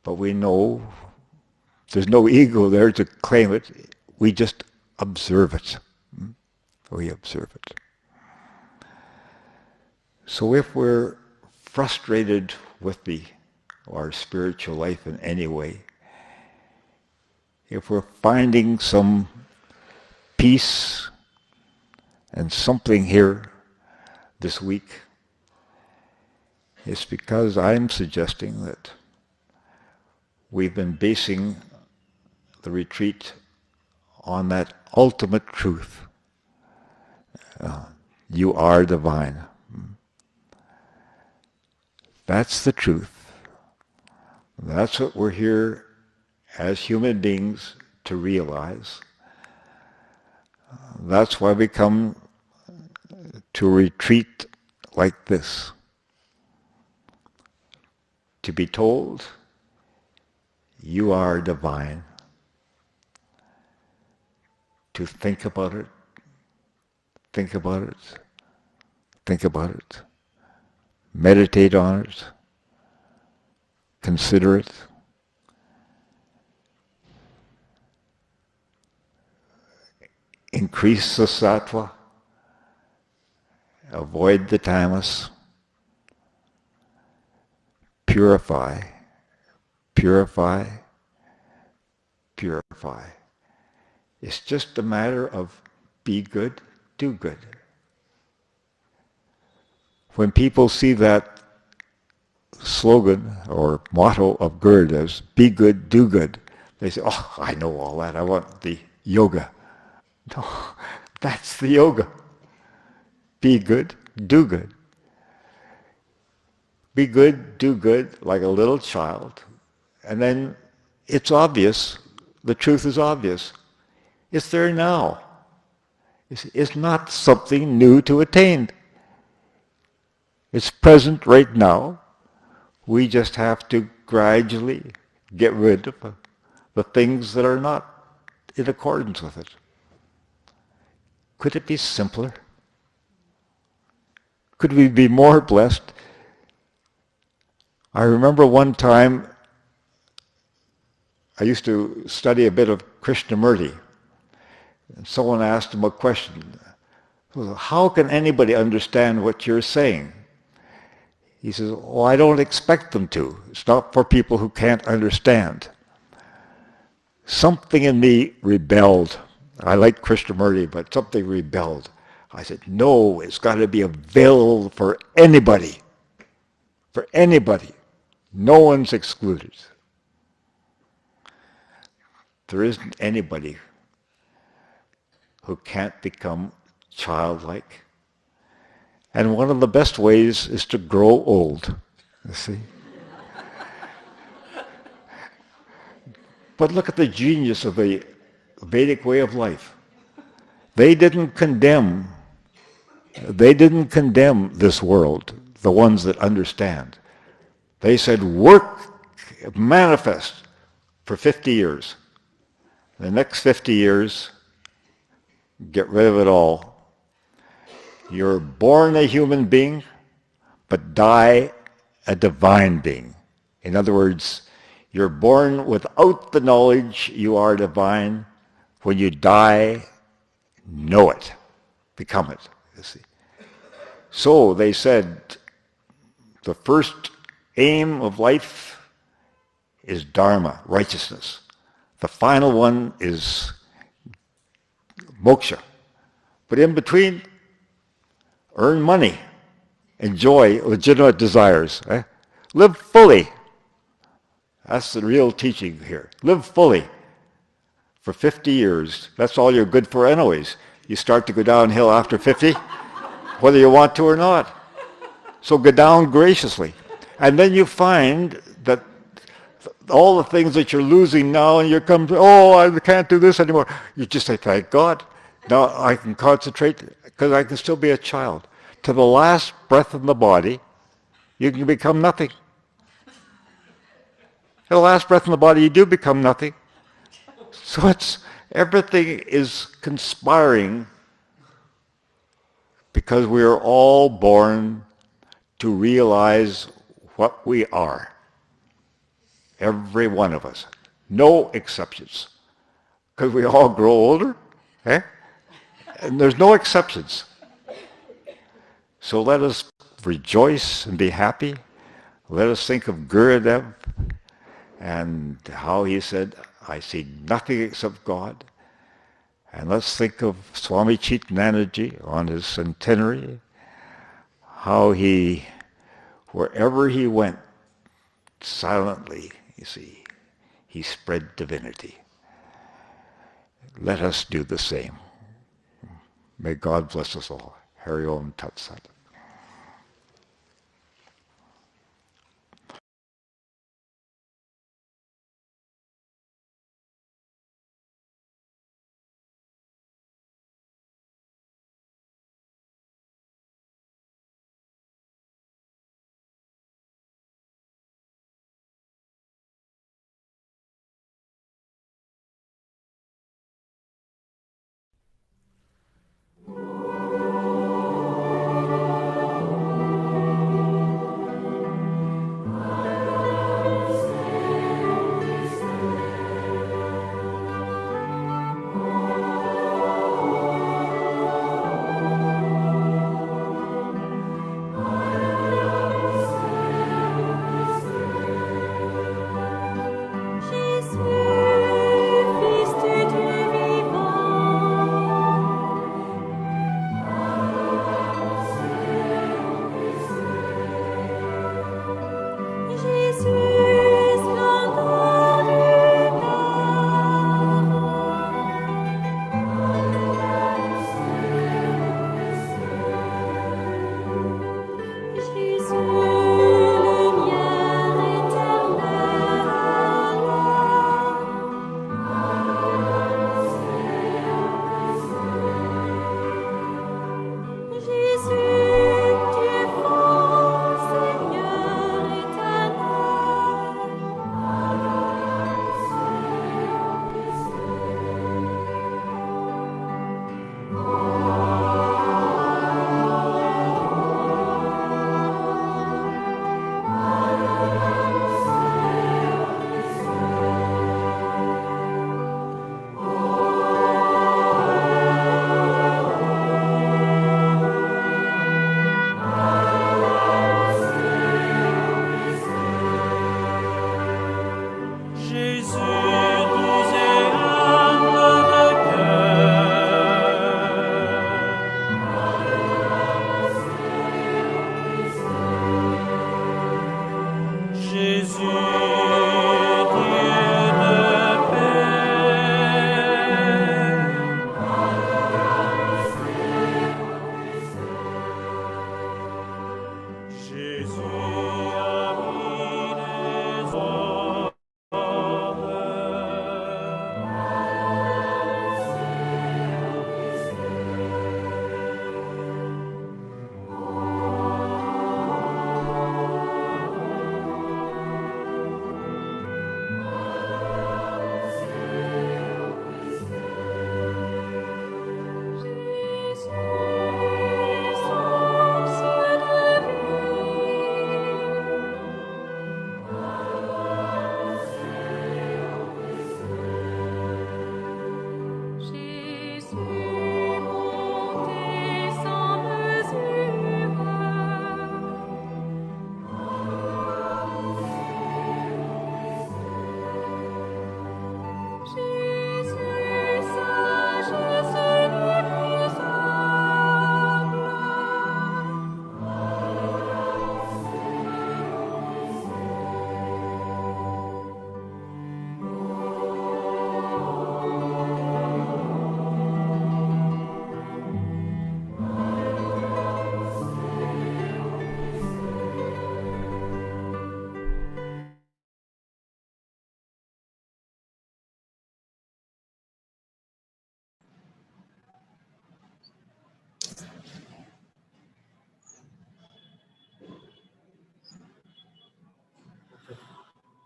But we know there's no ego there to claim it. We just observe it. We observe it. So if we're frustrated with our spiritual life in any way, if we're finding some peace and something here this week, it's because I'm suggesting that we've been basing the retreat on that ultimate truth. You are divine. That's the truth. That's what we're here as human beings to realize. That's why we come to a retreat like this. To be told, you are divine. To think about it, think about it, think about it. Meditate on it. Consider it. Increase the sattva. Avoid the tamas. Purify. Purify. Purify. It's just a matter of be good, do good. When people see that slogan or motto of Gurudev's, be good, do good, they say, oh, I know all that. I want the yoga. No, that's the yoga. Be good, do good. Be good, do good, like a little child. And then it's obvious. The truth is obvious. It's there now. It's not something new to attain. It's present right now. We just have to gradually get rid of the things that are not in accordance with it. Could it be simpler? Could we be more blessed I remember one time I used to study a bit of Krishnamurti, and someone asked him a question. How can anybody understand what you're saying? He says, oh, I don't expect them to. It's not for people who can't understand. Something in me rebelled. I like Krishnamurti, but something rebelled. I said, no, it's got to be available for anybody. For anybody. No one's excluded. There isn't anybody who can't become childlike. And one of the best ways is to grow old, you see. But look at the genius of the Vedic way of life. They didn't condemn this world, the ones that understand. They said, work, manifest for 50 years. The next 50 years, get rid of it all. You're born a human being, but die a divine being. In other words, you're born without the knowledge you are divine. When you die, know it. Become it, you see. So they said, the first aim of life is dharma, righteousness. The final one is moksha. But in between, earn money, enjoy legitimate desires. Live fully. That's the real teaching here. Live fully for 50 years. That's all you're good for anyways. You start to go downhill after 50, whether you want to or not. So go down graciously. And then you find that all the things that you're losing now, and you come to, oh, I can't do this anymore. You just say, thank God. Now I can concentrate because I can still be a child. To the last breath in the body, you can become nothing. To the last breath in the body, you do become nothing. So everything is conspiring because we are all born to realize what we are. Every one of us. No exceptions. Because we all grow older. And there's no exceptions. So let us rejoice and be happy. Let us think of Gurudev and how he said, I see nothing except God. And let's think of Swami Chitanandaji on his centenary, how he, wherever he went, silently, you see, he spread divinity. Let us do the same. May God bless us all. Hari Om Tat Sat.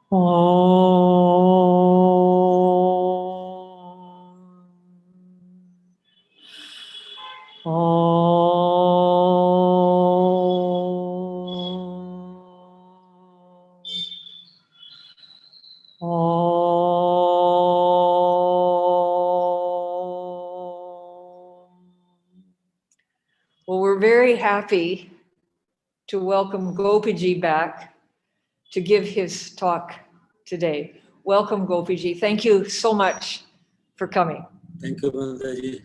Well, we're very happy to welcome Gopiji back to give his talk today. Welcome, Gopiji. Thank you so much for coming. Thank you, Mataji.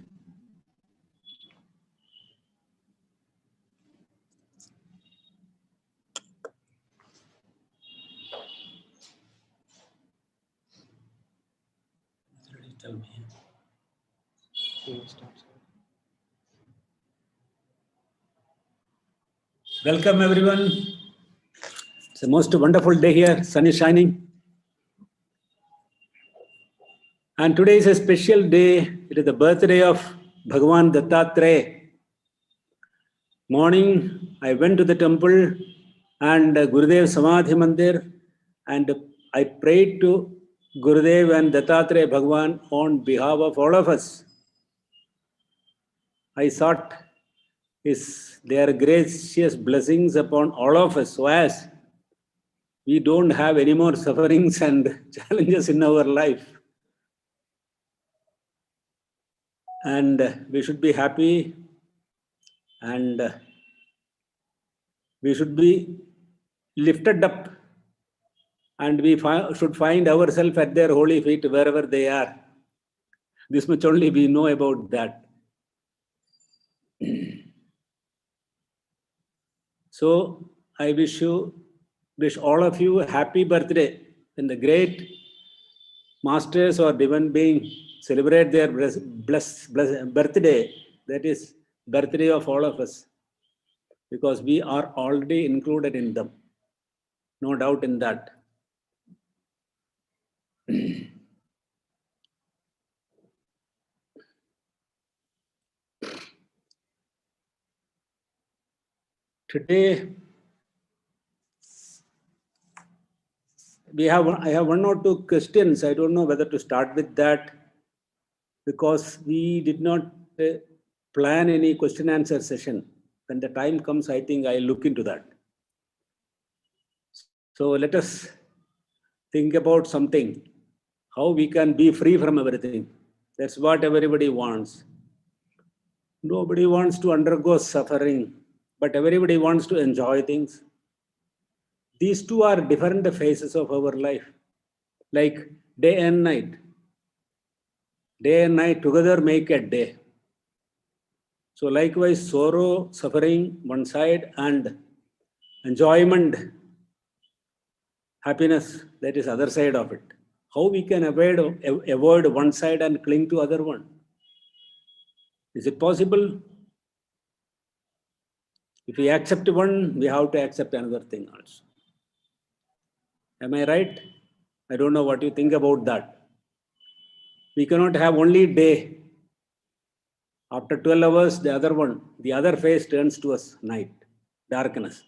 Tell me. Welcome, everyone. It's a most wonderful day here. Sun is shining. And today is a special day. It is the birthday of Bhagavan Dattatreya. Morning, I went to the temple and Gurudev Samadhi Mandir, and I prayed to Gurudev and Dattatreya Bhagavan on behalf of all of us. I sought their gracious blessings upon all of us, so as we don't have any more sufferings and challenges in our life. And we should be happy, and we should be lifted up, and we should find ourselves at their holy feet wherever they are. This much only we know about that. So I wish all of you a happy birthday. When the great masters or divine being celebrate their blessed birthday, that is birthday of all of us, because we are already included in them. No doubt in that. Today, I have one or two questions. I don't know whether to start with that, because we did not plan any question answer session. When the time comes, I think I'll look into that. So let us think about something, how we can be free from everything. That's what everybody wants. Nobody wants to undergo suffering, but everybody wants to enjoy things. These two are different phases of our life, like day and night. Day and night together make a day. So likewise, sorrow, suffering, one side, and enjoyment, happiness, that is other side of it. How we can avoid one side and cling to other one? Is it possible? If we accept one, we have to accept another thing also. Am I right? I don't know what you think about that. We cannot have only day. After 12 hours, the other phase turns to us night, darkness.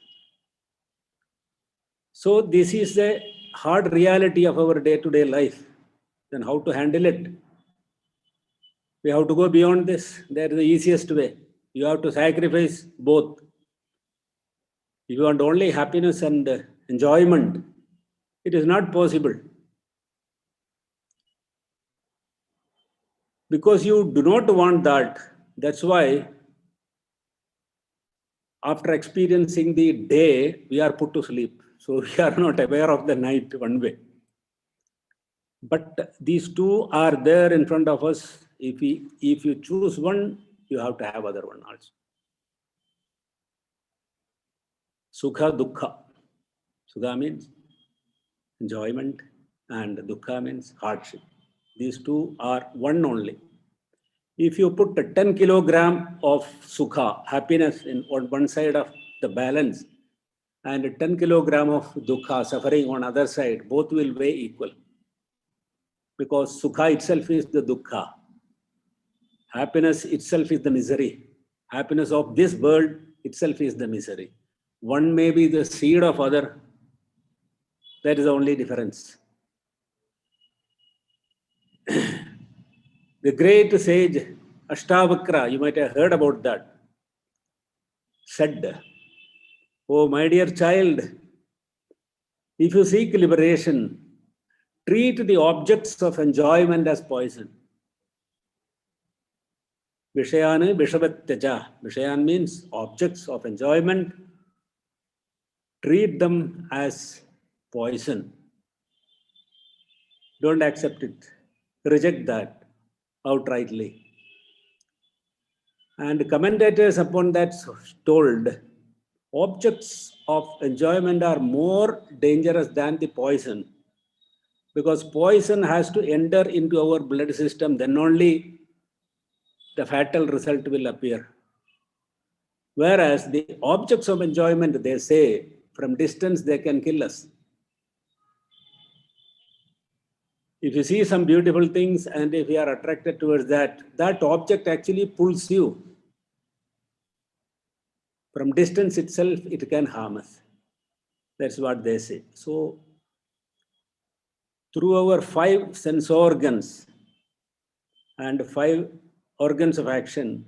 So this is the hard reality of our day-to-day life. Then how to handle it? We have to go beyond this. That is the easiest way. You have to sacrifice both. If you want only happiness and enjoyment, it is not possible. Because you do not want that. That's why after experiencing the day, we are put to sleep. So we are not aware of the night one way. But these two are there in front of us. If you choose one, you have to have other one also. Sukha, dukkha. Sukha means enjoyment and dukkha means hardship. These two are one only. If you put 10 kilogram of sukha, happiness, on one side of the balance, and 10 kilogram of dukkha, suffering, on other side, both will weigh equal. Because sukha itself is the dukkha. Happiness itself is the misery. Happiness of this world itself is the misery. One may be the seed of other. That is the only difference. The great sage Ashtavakra, you might have heard about that, said, "Oh, my dear child, if you seek liberation, treat the objects of enjoyment as poison." Vishayana Vishavatyaja. Vishayan means objects of enjoyment. Treat them as poison. Don't accept it. Reject that outrightly. And commentators upon that told, objects of enjoyment are more dangerous than the poison, because poison has to enter into our blood system, then only the fatal result will appear. Whereas the objects of enjoyment, they say, from distance they can kill us. If you see some beautiful things and if you are attracted towards that, that object actually pulls you. From distance itself, it can harm us. That's what they say. So, through our 5 sense organs and 5 organs of action,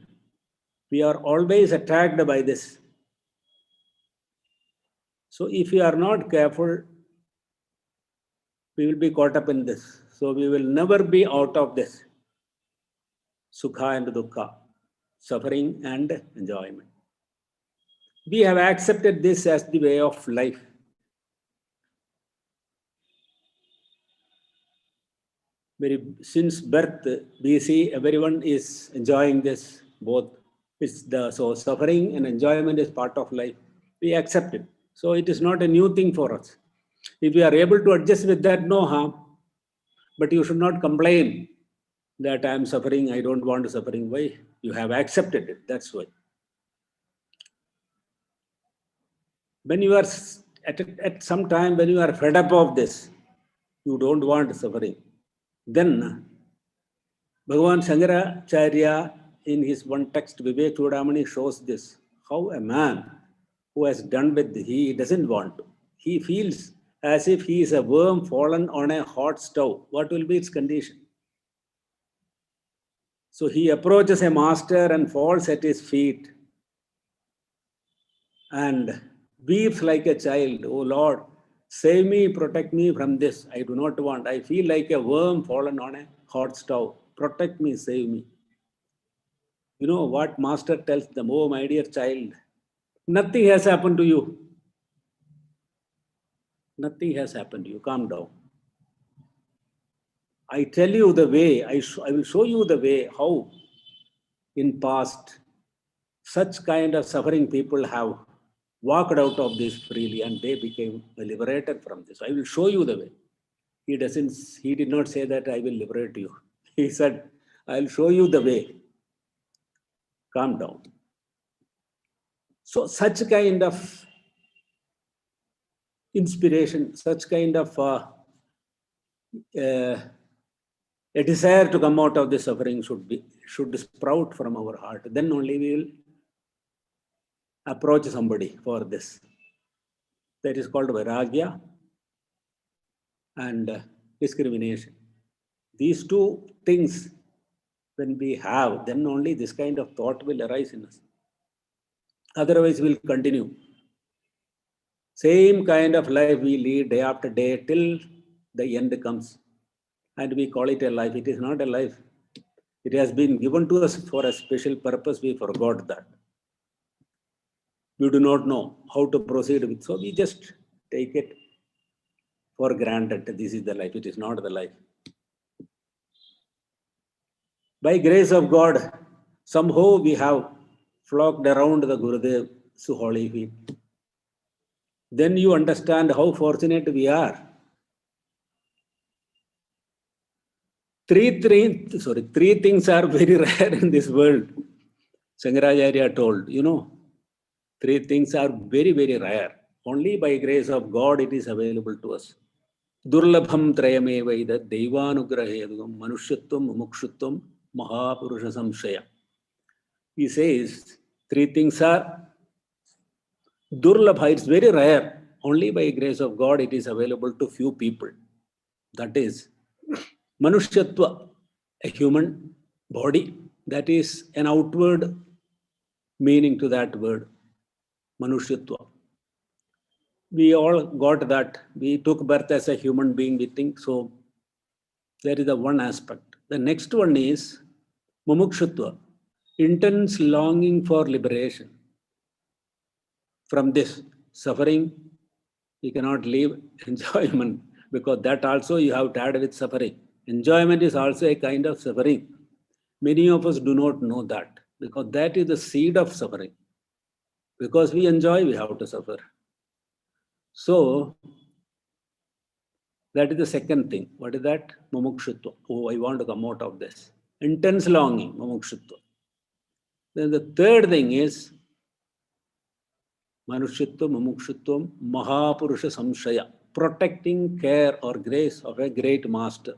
we are always attacked by this. So, if we are not careful, we will be caught up in this. So, we will never be out of this. Sukha and dukkha, suffering and enjoyment. We have accepted this as the way of life. Since birth, we see everyone is enjoying this, both. So suffering and enjoyment is part of life. We accept it. So it is not a new thing for us. If we are able to adjust with that, no harm. But you should not complain that I am suffering, I don't want to suffering. Why? You have accepted it. That's why. When you are at some time, when you are fed up of this, you don't want suffering. Then Bhagavan Shankaracharya, in his one text, Vivek Chudamani, shows this. How a man who has done with, he doesn't want to. He feels as if he is a worm fallen on a hot stove. What will be its condition? So he approaches a master and falls at his feet and weeps like a child. Oh Lord, save me, protect me from this. I do not want. I feel like a worm fallen on a hot stove. Protect me, save me. You know what master tells them? Oh, my dear child, nothing has happened to you. Nothing has happened to you. Calm down. I tell you the way. I will show you the way how in past such kind of suffering people have walked out of this freely and they became liberated from this. I will show you the way. He did not say that I will liberate you. He said, I'll show you the way. Calm down. So such kind of inspiration, such kind of a desire to come out of the suffering should sprout from our heart. Then only we will approach somebody for this. That is called vairagya and discrimination. These 2 things, when we have, then only this kind of thought will arise in us. Otherwise, we'll continue. Same kind of life we lead day after day till the end comes. And we call it a life. It is not a life. It has been given to us for a special purpose. We forgot that. We do not know how to proceed with. So we just take it for granted. This is the life. It is not the life. By grace of God, somehow we have flocked around the Gurudev's holy feet. Then you understand how fortunate we are. Three things are very rare in this world. Shankaracharya told, 3 things are very, very rare. Only by grace of God it is available to us. Durlabham trayameva ida devanugrahedugam manushyatvam mumukshutvam mahapurusha samshaya. He says 3 things are durlabha, it's very rare. only by grace of God it is available to few people. That is Manushyatva, a human body. That is an outward meaning to that word, Manushyatva. We all got that. We took birth as a human being, we think. So there is the one aspect. The next one is Mumukshutva, intense longing for liberation. From this suffering, we cannot leave enjoyment, because that also you have to add with suffering. Enjoyment is also a kind of suffering. Many of us do not know that, because that is the seed of suffering. Because we enjoy, we have to suffer. So, that is the second thing. What is that? Mumukshutva. Oh, I want to come out of this. Intense longing, Mumukshutva. Then the third thing is Manushyatva, Mumukshutvam, Mahapurusha Samshaya. Protecting care or grace of a great master.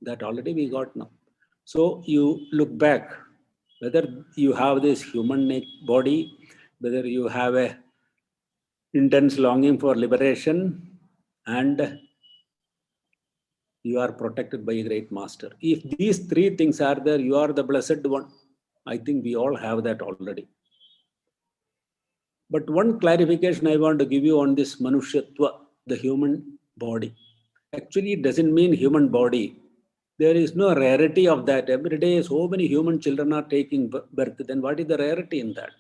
That already we got now. So you look back, whether you have this human body, whether you have a intense longing for liberation, and you are protected by a great master. If these three things are there, you are the blessed one. I think we all have that already. But one clarification I want to give you on this Manushyatva, the human body. Actually, it doesn't mean human body. There is no rarity of that. Every day, so many human children are taking birth. Then what is the rarity in that?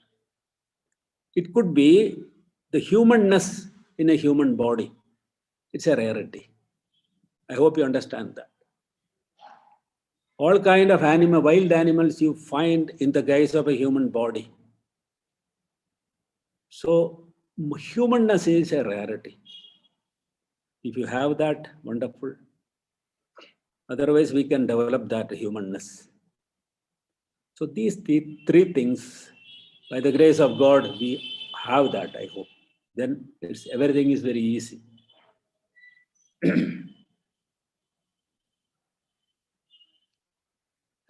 It could be the humanness in a human body. It's a rarity. I hope you understand that. All kind of wild animals you find in the guise of a human body. So, humanness is a rarity. If you have that, wonderful. Otherwise, we can develop that humanness. So these three things, by the grace of God, we have that, I hope. Then everything is very easy.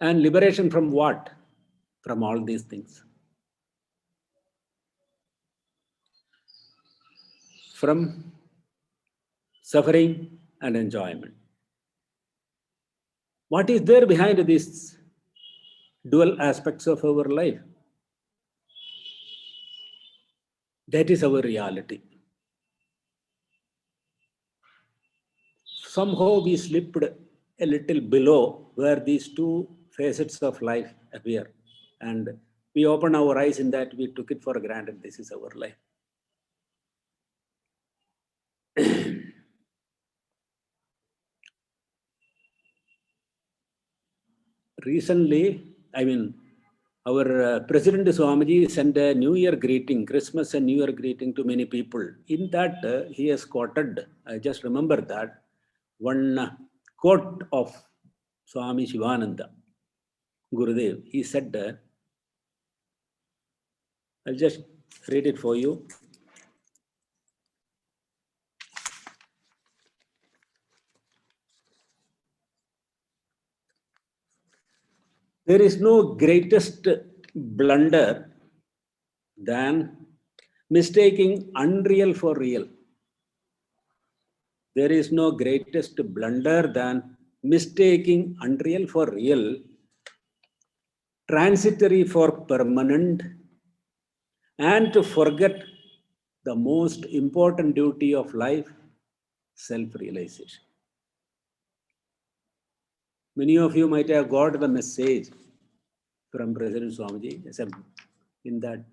And liberation from what? From all these things. From suffering and enjoyment. What is there behind these dual aspects of our life? That is our reality. Somehow we slipped a little below where these two facets of life appear. And we open our eyes in that we took it for granted. This is our life. Recently, our President Swamiji sent a New Year greeting, Christmas and New Year greeting to many people. In that, he has quoted, I just remember that, one quote of Swami Shivananda, Gurudev. He said, I'll just read it for you. There is no greatest blunder than mistaking unreal for real. There is no greatest blunder than mistaking unreal for real, transitory for permanent, and to forget the most important duty of life, self-realization. Many of you might have got the message from President Swamiji in that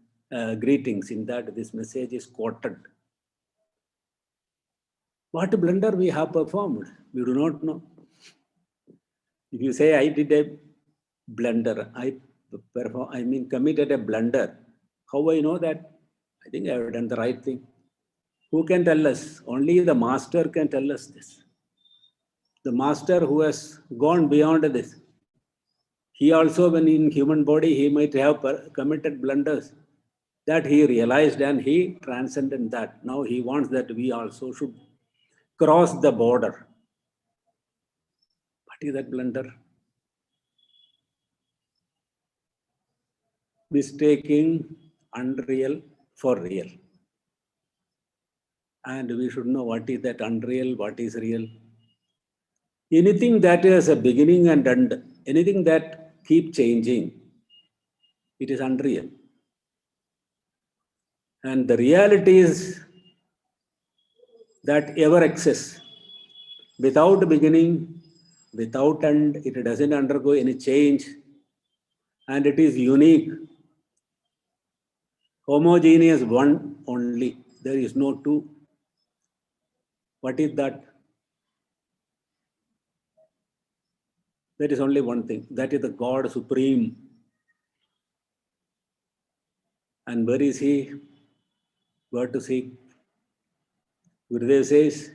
greetings, in that this message is quoted. What blunder we have performed, we do not know. If you say, I did a blunder, I committed a blunder, how I know that? I think I have done the right thing. Who can tell us? Only the master can tell us this. The master who has gone beyond this. He also, when in human body, he might have committed blunders. That he realized and he transcended that. Now he wants that we also should cross the border. What is that blunder? Mistaking unreal for real. And we should know what is that unreal, what is real. Anything that has a beginning and end, anything that keeps changing, it is unreal. And the reality is that ever exists. Without beginning, without end, it doesn't undergo any change. And it is unique. Homogeneous, one only. There is no two. What is that? There is only one thing. That is the God Supreme. And where is He? Where to seek? Gurudev says,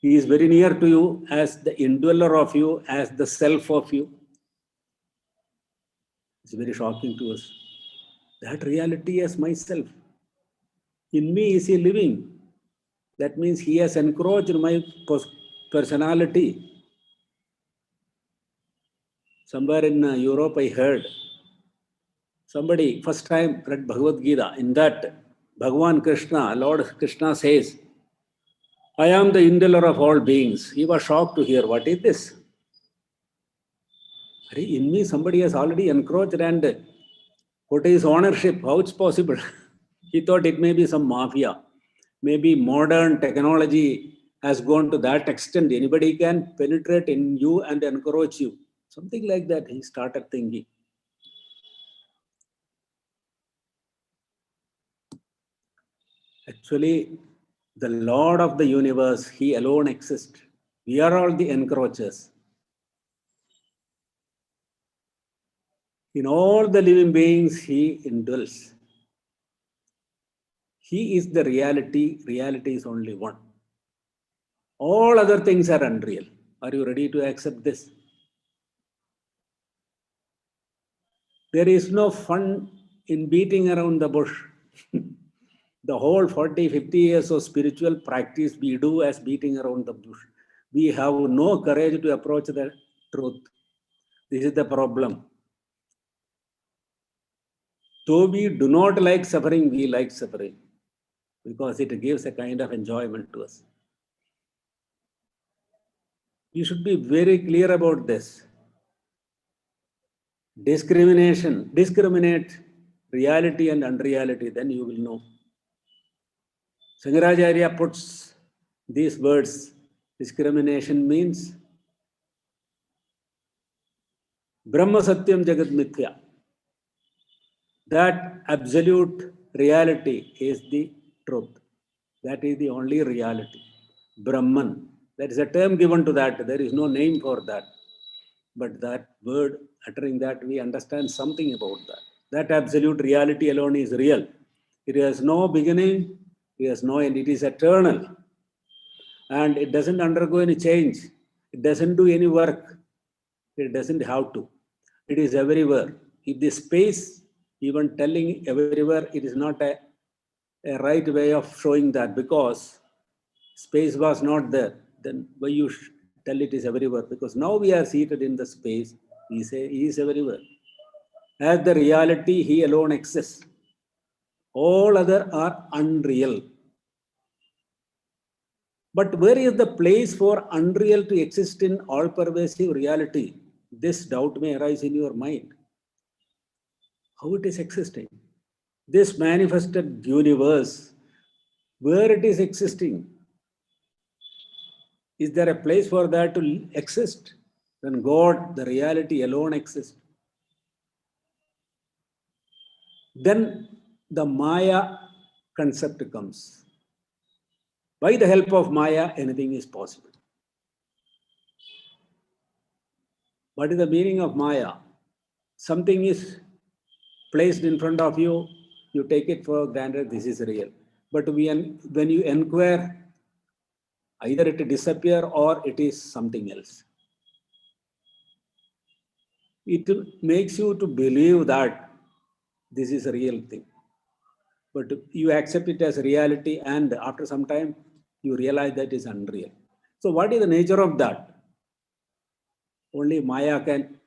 He is very near to you as the indweller of you, as the self of you. It's very shocking to us. That reality as myself. In me is He living. That means He has encroached my personality. Somewhere in Europe, I heard somebody first time read Bhagavad Gita. In that, Bhagavan Krishna, Lord Krishna says, I am the indweller of all beings. He was shocked to hear, what is this? In me, somebody has already encroached and put his ownership. How it's possible? He thought it may be some mafia. Maybe modern technology has gone to that extent. Anybody can penetrate in you and encroach you. Something like that, he started thinking. Actually, the Lord of the universe, He alone exists. We are all the encroachers. In all the living beings, He indwells. He is the reality. Reality is only one. All other things are unreal. Are you ready to accept this? There is no fun in beating around the bush. The whole 40, 50 years of spiritual practice we do as beating around the bush. We have no courage to approach the truth. This is the problem. Though we do not like suffering, we like suffering because it gives a kind of enjoyment to us. We should be very clear about this. Discriminate reality and unreality, then you will know. Shankaracharya puts these words, discrimination means Brahma Satyam Jagat Mithya. That absolute reality is the truth. That is the only reality. Brahman. That is a term given to that. There is no name for that. But that word, uttering that, we understand something about that. That absolute reality alone is real. It has no beginning, it has no end. It is eternal. And it doesn't undergo any change. It doesn't do any work. It doesn't have to. It is everywhere. If the space, even telling everywhere, it is not a right way of showing that, because space was not there. Then why you tell it is everywhere? Because now we are seated in the space. We say He is everywhere. As the reality, He alone exists. All other are unreal. But where is the place for unreal to exist in all-pervasive reality? This doubt may arise in your mind. How it is existing? This manifested universe, where it is existing? Is there a place for that to exist? When God, the reality alone exists. Then the Maya concept comes. By the help of Maya, anything is possible. What is the meaning of Maya? Something is placed in front of you, you take it for granted, this is real. But when you inquire, either it disappears or it is something else. It makes you to believe that this is a real thing. But you accept it as reality, and after some time, you realize that is unreal. So what is the nature of that? Only Maya can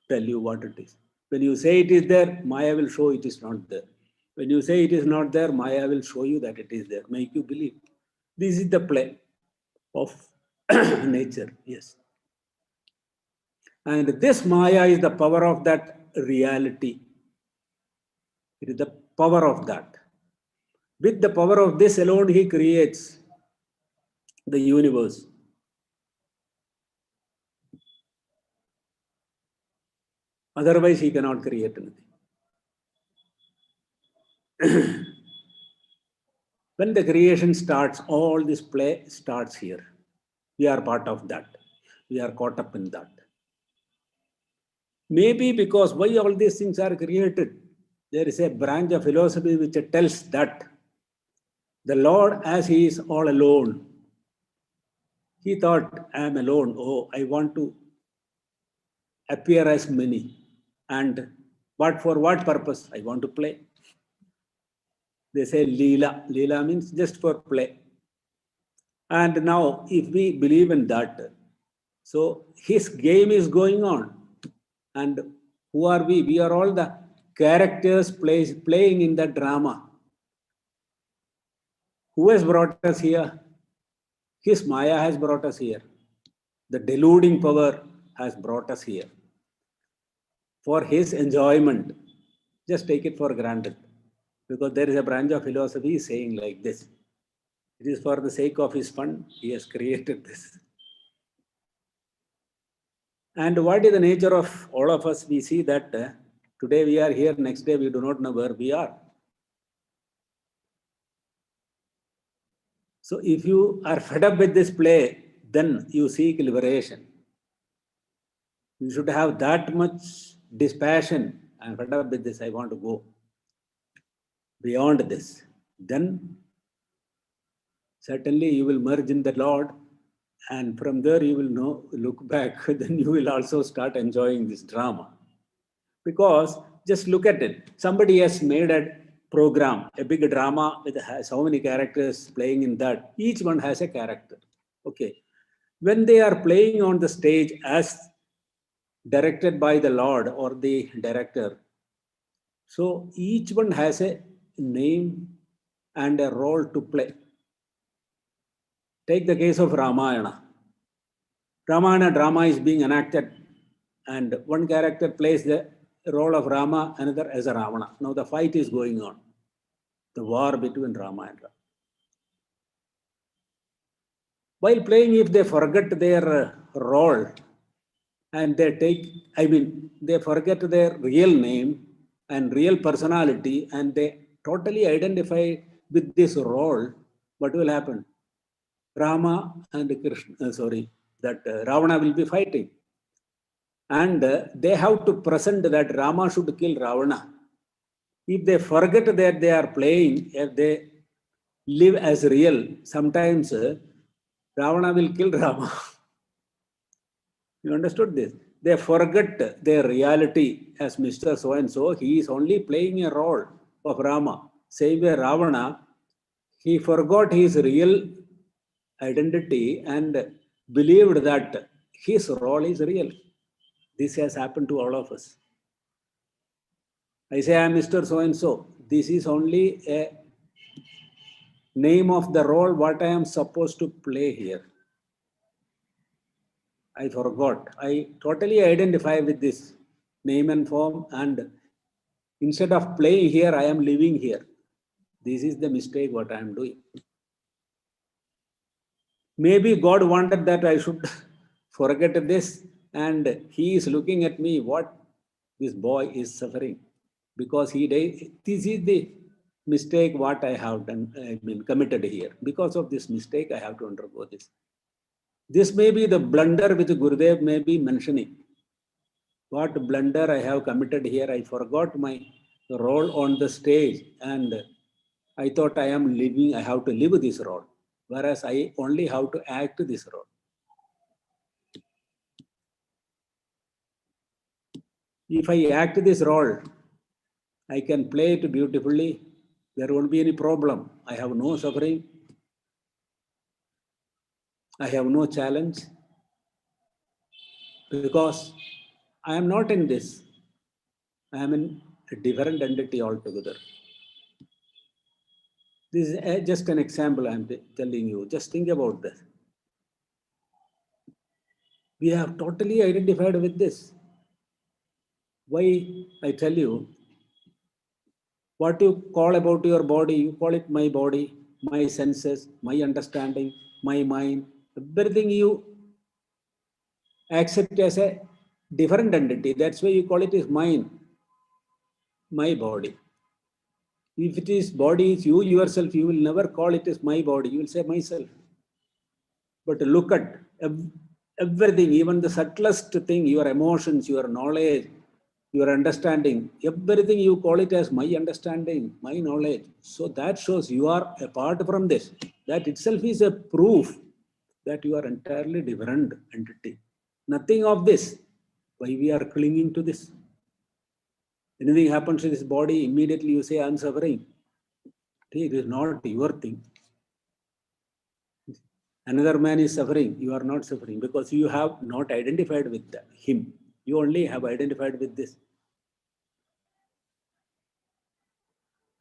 tell you what it is. When you say it is there, Maya will show it is not there. When you say it is not there, Maya will show you that it is there, make you believe. This is the play of nature, yes. And this Maya is the power of that reality. It is the power of that. With the power of this alone, he creates the universe. Otherwise, he cannot create anything. When the creation starts, all this play starts here. We are part of that. We are caught up in that. Maybe because why all these things are created, there is a branch of philosophy which tells that the Lord, as he is all alone, he thought, I am alone. Oh, I want to appear as many. And but for what purpose? I want to play. They say Leela. Leela means just for play. And now, if we believe in that, so his game is going on. And who are we? We are all the characters playing in the drama. Who has brought us here? His Maya has brought us here. The deluding power has brought us here. For his enjoyment, just take it for granted. Because there is a branch of philosophy saying like this. It is for the sake of his fun, he has created this. And what is the nature of all of us? We see that today we are here, next day we do not know where we are. So if you are fed up with this play, then you seek liberation. You should have that much dispassion. I am fed up with this, I want to go beyond this. Then certainly you will merge in the Lord, and from there you will know, look back, then you will also start enjoying this drama. Because just look at it. Somebody has made a program, a big drama with so many characters playing in that. Each one has a character. Okay. When they are playing on the stage as directed by the Lord or the director, so each one has a name and a role to play. Take the case of Ramayana. Ramayana drama is being enacted, and one character plays the role of Rama, another as a Ravana. Now the fight is going on, the war between Rama and Ravana. While playing, if they forget their role and they forget their real name and real personality, and they totally identify with this role, what will happen? Rama and Ravana will be fighting. And they have to present that Rama should kill Ravana. If they forget that they are playing, if they live as real, sometimes Ravana will kill Rama. You understood this? They forget their reality as Mr. So-and-so. He is only playing a role of Rama. Same way Ravana, he forgot his real identity and believed that his role is real. This has happened to all of us. I say I am Mr. So-and-so. This is only a name of the role what I am supposed to play here. I forgot. I totally identify with this name and form, and instead of playing here, I am living here. This is the mistake what I am doing. Maybe God wanted that I should forget this, and he is looking at me, what this boy is suffering. Because this is the mistake what I have done, committed here. Because of this mistake, I have to undergo this. This may be the blunder which Gurudev may be mentioning. What blunder I have committed here, I forgot my role on the stage, and I thought I have to live this role, whereas I only have to act this role. If I act this role, I can play it beautifully. There won't be any problem. I have no suffering. I have no challenge. Because I am not in this. I am in a different entity altogether. This is just an example I'm telling you. Just think about this. We have totally identified with this. Why I tell you, what you call about your body, you call it my body, my senses, my understanding, my mind, everything you accept as a different entity. That's why you call it as mine, my body. If it is body, is you yourself, you will never call it as my body. You will say myself. But look at everything, even the subtlest thing, your emotions, your knowledge, your understanding, everything you call it as my understanding, my knowledge. So that shows you are apart from this. That itself is a proof that you are entirely different entity. Nothing of this. Why we are clinging to this? Anything happens to this body, immediately you say, I'm suffering. It is not your thing. Another man is suffering, you are not suffering because you have not identified with him. You only have identified with this.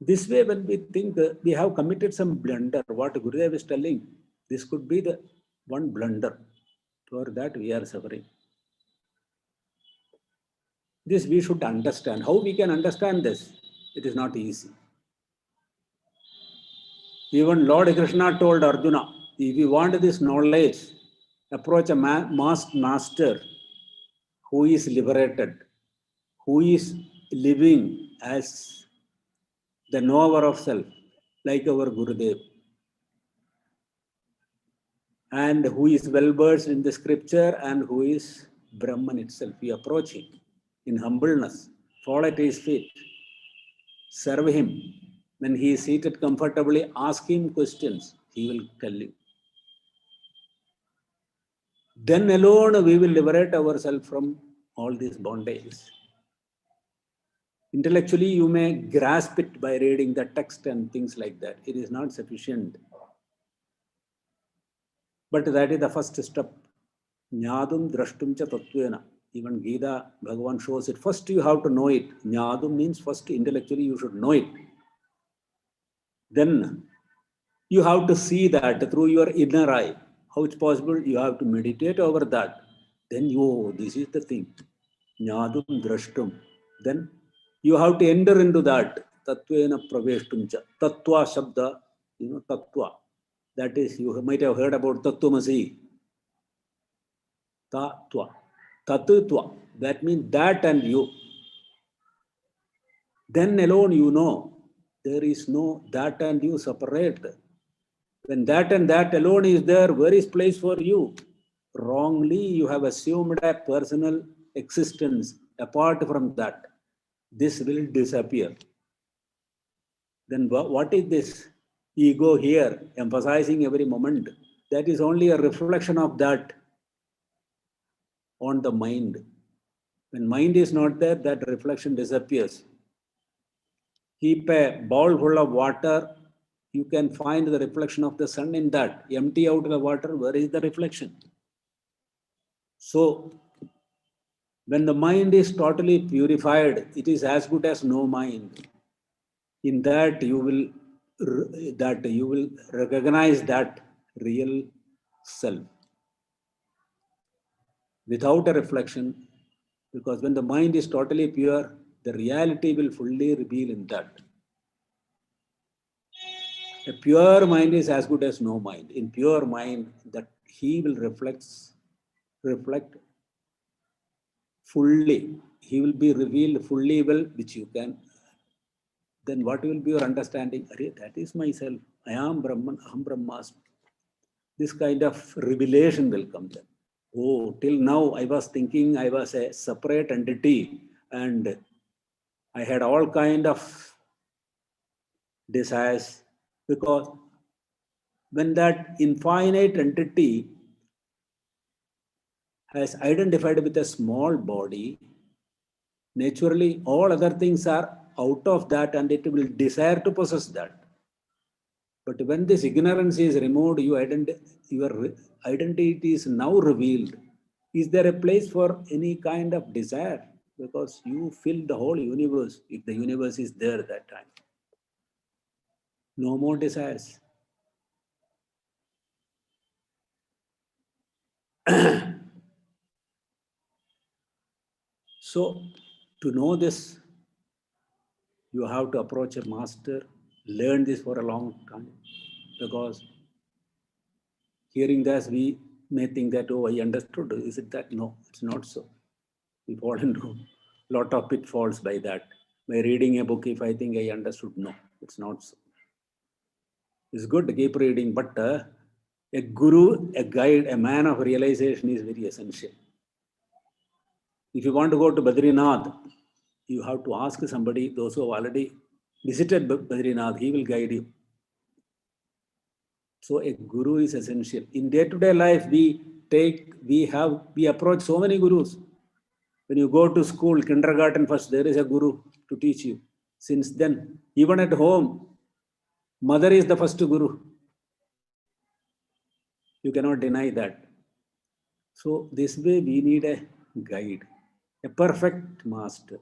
This way, when we think we have committed some blunder, what Gurudev is telling, this could be the one blunder. For that, we are suffering. This we should understand. How we can understand this? It is not easy. Even Lord Krishna told Arjuna, if you want this knowledge, approach a masked master who is liberated, who is living as the knower of self, like our Gurudev, and who is well versed in the scripture and who is Brahman itself. We approach him in humbleness, fall at his feet, serve him. When he is seated comfortably, ask him questions, he will tell you. Then alone we will liberate ourselves from all these bondages. Intellectually, you may grasp it by reading the text and things like that. It is not sufficient. But that is the first step. Jnadum drashtum cha tattvena. Even Gita, Bhagavan shows it. First you have to know it. Jnadum means first intellectually you should know it. Then you have to see that through your inner eye. How it's possible? You have to meditate over that. Then this is the thing. Jnadum drashtum. Then you have to enter into that. Tattvena praveshtum cha. Tattva shabda, tattva. That is, you might have heard about tattvamasi. Tattva. Tattva. That means that and you. Then alone you know there is no that and you separate. When that and that alone is there, where is place for you? Wrongly, you have assumed a personal existence apart from that. This will disappear. Then what is this ego here, emphasizing every moment? That is only a reflection of that on the mind. When mind is not there, that reflection disappears. Keep a bowl full of water, you can find the reflection of the sun in that. Empty out the water, where is the reflection? So, when the mind is totally purified, it is as good as no mind. In that you will recognize that real self. Without a reflection, because when the mind is totally pure, the reality will fully reveal in that. A pure mind is as good as no mind. In pure mind, that he will reflect fully. He will be revealed fully well, which you can. Then what will be your understanding? That is myself. I am Brahman, Aham Brahmasmi. This kind of revelation will come then. Oh, till now I was thinking I was a separate entity and I had all kind of desires, because when that infinite entity has identified with a small body, naturally all other things are out of that and it will desire to possess that. But when this ignorance is removed, your identity is now revealed. Is there a place for any kind of desire? Because you fill the whole universe, if the universe is there at that time. No more desires. So, to know this, you have to approach a master, learn this for a long time. Because hearing this, we may think that, oh, I understood. Is it that? No, it's not so. We fall into a lot of pitfalls by that. By reading a book, if I think I understood, no, it's not so. It's good to keep reading, but a guru, a guide, a man of realization is very essential. If you want to go to Badrinath, you have to ask somebody, those who have already visited Badrinath, he will guide you. So a guru is essential. In day-to-day life, we approach so many gurus. When you go to school, kindergarten first, there is a guru to teach you. Since then, even at home, mother is the first guru. You cannot deny that. So this way we need a guide, a perfect master.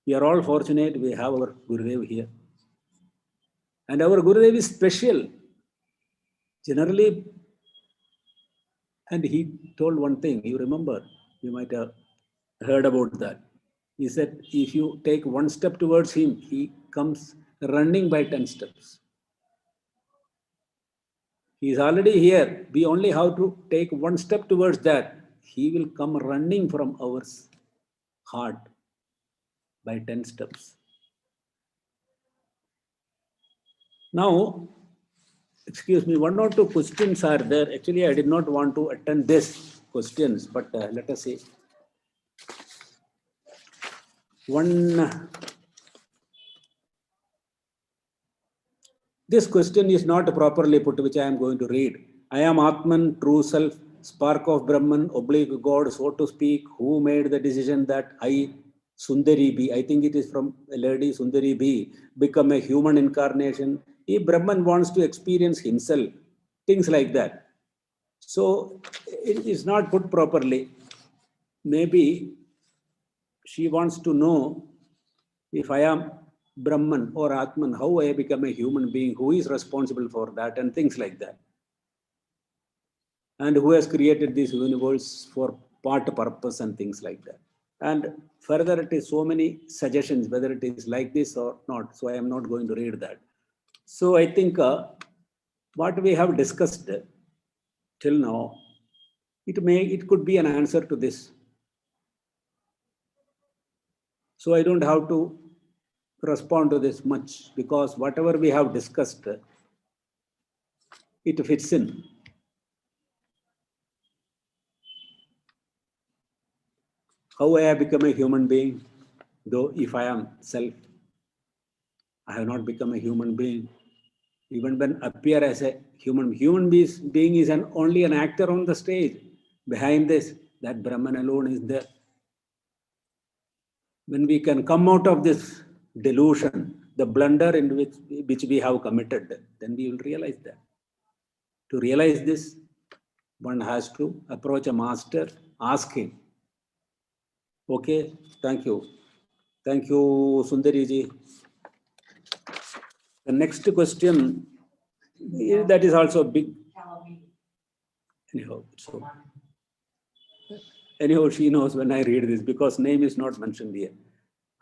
We are all fortunate we have our Gurudev here. And our Gurudev is special. Generally, and he told one thing, you remember, you might have heard about that. He said, if you take one step towards him, he comes running by 10 steps. He is already here. We only have to take one step towards that. He will come running from our heart by 10 steps. Now, excuse me, one or two questions are there. Actually, I did not want to attend these questions, but let us see. This question is not properly put, which I am going to read. I am Atman, true self, spark of Brahman, oblique God, so to speak, who made the decision that I, Sundari B, I think it is from a lady Sundari B, become a human incarnation. If Brahman wants to experience himself, things like that. So it is not put properly. Maybe she wants to know if I am Brahman or Atman, how I become a human being, who is responsible for that, and things like that. And who has created this universe for part purpose and things like that. And further, it is so many suggestions, whether it is like this or not. So I am not going to read that. So I think what we have discussed till now, it could be an answer to this. So I don't have to respond to this much, because whatever we have discussed, it fits in. How I have become a human being, though if I am self, I have not become a human being. Even when appear as a human being is only an actor on the stage. Behind this, that Brahman alone is there. When we can come out of this delusion, the blunder in which we have committed, then we will realize that. To realize this, one has to approach a master, ask him. Okay, thank you. Thank you, Sundari ji. The next question, that is also big. Anyhow, she knows when I read this, because name is not mentioned here.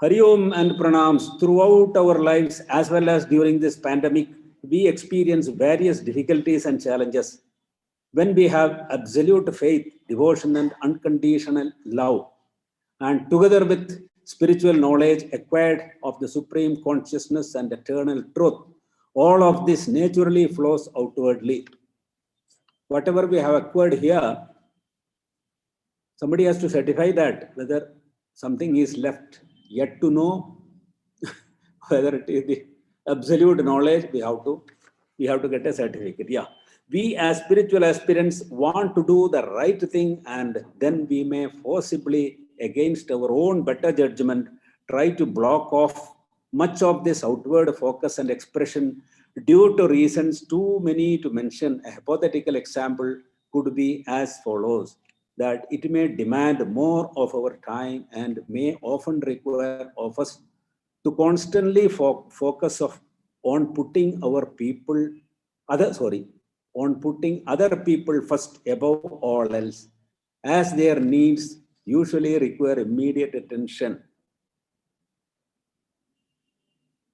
Hari Om and Pranams. Throughout our lives, as well as during this pandemic, we experience various difficulties and challenges. When we have absolute faith, devotion, and unconditional love, and together with spiritual knowledge acquired of the supreme consciousness and eternal truth, all of this naturally flows outwardly. Whatever we have acquired here, somebody has to certify that whether something is left yet to know, whether it is the absolute knowledge, we have to get a certificate. Yeah. We as spiritual aspirants want to do the right thing, and then we may forcibly, against our own better judgment, try to block off much of this outward focus and expression due to reasons too many to mention. A hypothetical example could be as follows: that it may demand more of our time and may often require of us to constantly focus on putting other people first above all else, as their needs usually require immediate attention.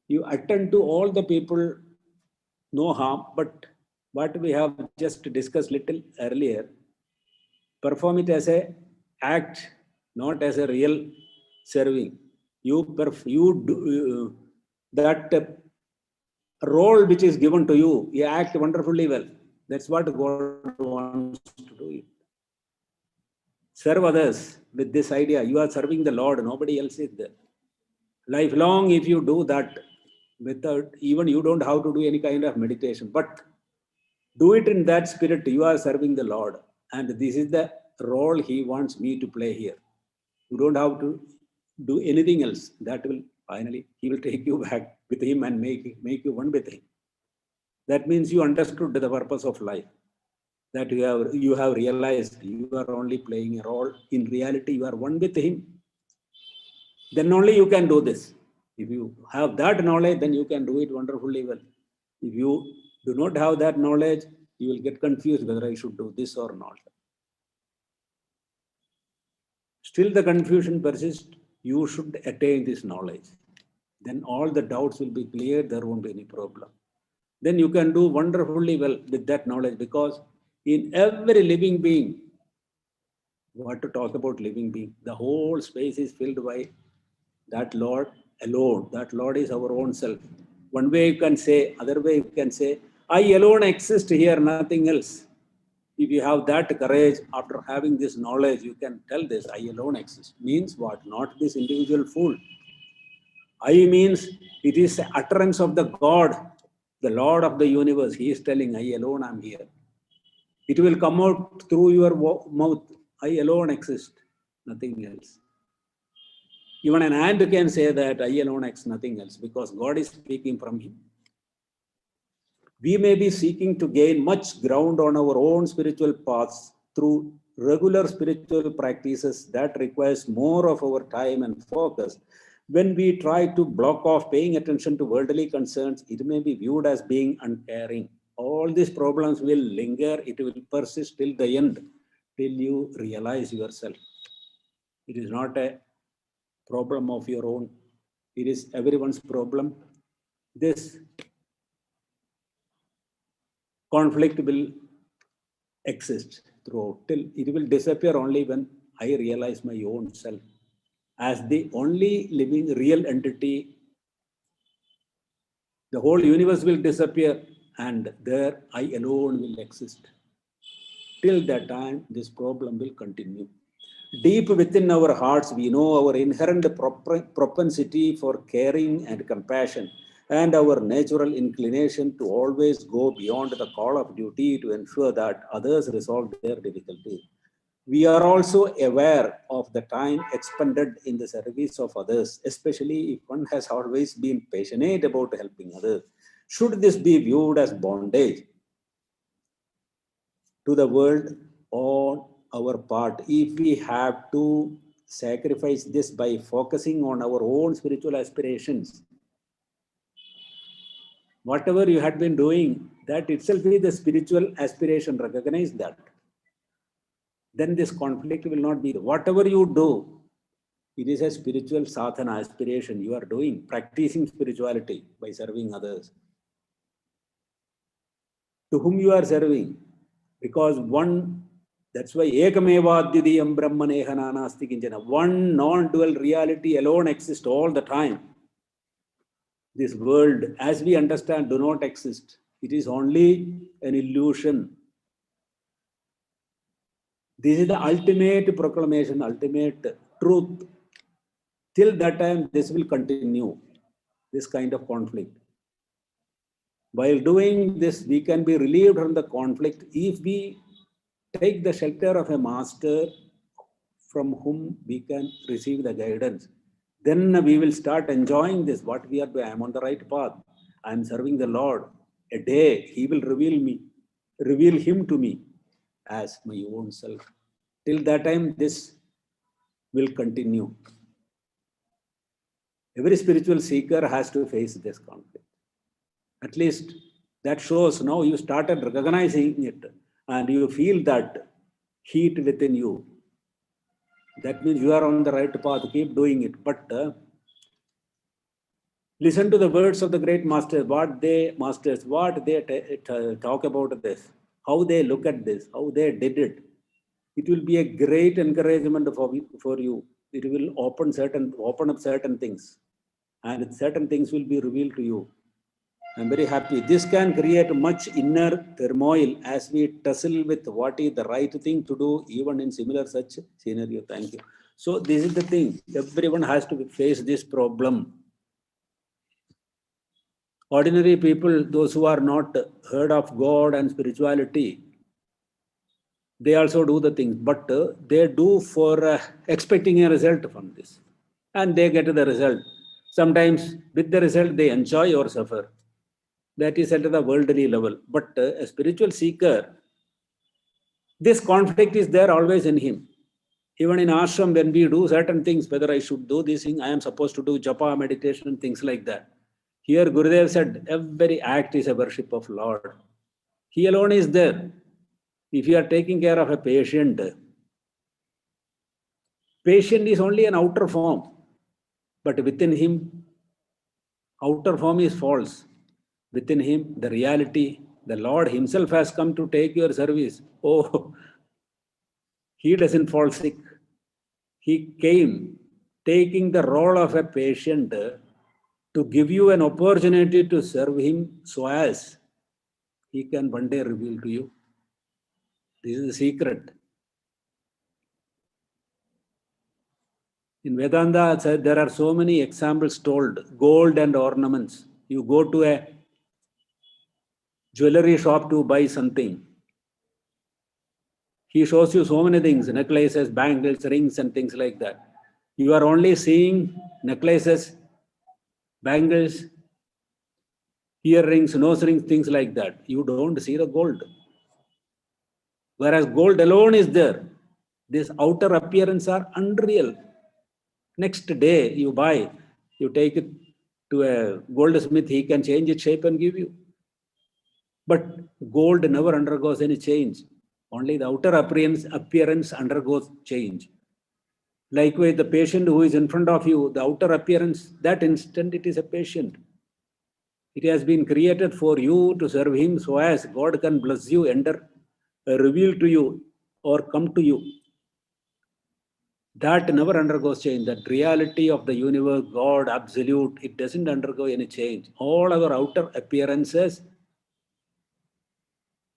You attend to all the people, no harm, but what we have just discussed little earlier, perform it as a act, not as a real serving. You do that role which is given to you, you act wonderfully well. That's what God wants to do. Serve others with this idea. You are serving the Lord, nobody else is there. Lifelong, if you do that, without even you don't have to do any kind of meditation, but do it in that spirit. You are serving the Lord, and this is the role He wants me to play here. You don't have to do anything else. That will finally He will take you back with Him and make you one with Him. That means you understood the purpose of life. That you have realized you are only playing a role. In reality, you are one with Him. Then only you can do this. If you have that knowledge, then you can do it wonderfully well. If you do not have that knowledge, you will get confused whether I should do this or not. Still the confusion persists. You should attain this knowledge. Then all the doubts will be cleared. There won't be any problem. Then you can do wonderfully well with that knowledge, because in every living being, what to talk about living being, the whole space is filled by that Lord alone. That Lord is our own self. One way you can say, other way you can say, I alone exist here, nothing else. If you have that courage, after having this knowledge, you can tell this, I alone exist. Means what? Not this individual fool. I means it is the utterance of the God, the Lord of the universe. He is telling, I alone am here. It will come out through your mouth. I alone exist, nothing else. Even an ant can say that I alone exist, nothing else, because God is speaking from him. We may be seeking to gain much ground on our own spiritual paths through regular spiritual practices that requires more of our time and focus. When we try to block off paying attention to worldly concerns, it may be viewed as being uncaring. All these problems will linger, it will persist till the end, till you realize yourself. It is not a problem of your own, it is everyone's problem. This conflict will exist throughout till it will disappear only when I realize my own self as the only living real entity. The whole universe will disappear and there I alone will exist. Till that time, this problem will continue. Deep within our hearts, we know our inherent propensity for caring and compassion, and our natural inclination to always go beyond the call of duty to ensure that others resolve their difficulties. We are also aware of the time expended in the service of others, especially if one has always been passionate about helping others. Should this be viewed as bondage to the world on our part, if we have to sacrifice this by focusing on our own spiritual aspirations? Whatever you had been doing, that itself is the spiritual aspiration. Recognize that. Then this conflict will not be. Whatever you do, it is a spiritual sadhana aspiration you are doing, practicing spirituality by serving others. To whom you are serving? Because one, that's why ekameva advidiyam brahmaneha nanasti kinchana. One non-dual reality alone exists all the time. This world, as we understand, do not exist. It is only an illusion. This is the ultimate proclamation, ultimate truth. Till that time, this will continue, this kind of conflict. While doing this, we can be relieved from the conflict if we take the shelter of a master from whom we can receive the guidance. Then we will start enjoying this, what we are doing. I am on the right path. I am serving the Lord. A day, He will reveal Him to me as my own self. Till that time, this will continue. Every spiritual seeker has to face this conflict. At least that shows now you started recognizing it and you feel that heat within you. That means you are on the right path. Keep doing it. But listen to the words of the great masters, what they talk about this, how they look at this, how they did it. It will be a great encouragement for you. It will open up certain things, and certain things will be revealed to you. I'm very happy. This can create much inner turmoil as we tussle with what is the right thing to do, even in similar such scenario. Thank you. So this is the thing. Everyone has to face this problem. Ordinary people, those who are not heard of God and spirituality, they also do the things, but they do for expecting a result from this. And they get the result. Sometimes with the result, they enjoy or suffer. That is at the worldly level. But a spiritual seeker, this conflict is there always in him. Even in ashram, when we do certain things, whether I should do this thing, I am supposed to do japa, meditation, things like that. Here Gurudev said, every act is a worship of Lord. He alone is there. If you are taking care of a patient, patient is only an outer form, but within him, outer form is false. Within him, the reality, the Lord himself has come to take your service. Oh, he doesn't fall sick. He came taking the role of a patient to give you an opportunity to serve him so as he can one day reveal to you. This is the secret. In Vedanta, there are so many examples told. Gold and ornaments. You go to a jewelry shop to buy something. He shows you so many things, necklaces, bangles, rings, and things like that. You are only seeing necklaces, bangles, earrings, nose rings, things like that. You don't see the gold. Whereas gold alone is there. This outer appearance are unreal. Next day you buy, you take it to a goldsmith, he can change its shape and give you. But gold never undergoes any change. Only the outer appearance undergoes change. Likewise, the patient who is in front of you, the outer appearance, that instant it is a patient. It has been created for you to serve him so as God can bless you, enter, reveal to you, or come to you. That never undergoes change. That reality of the universe, God, absolute, it doesn't undergo any change. All our outer appearances,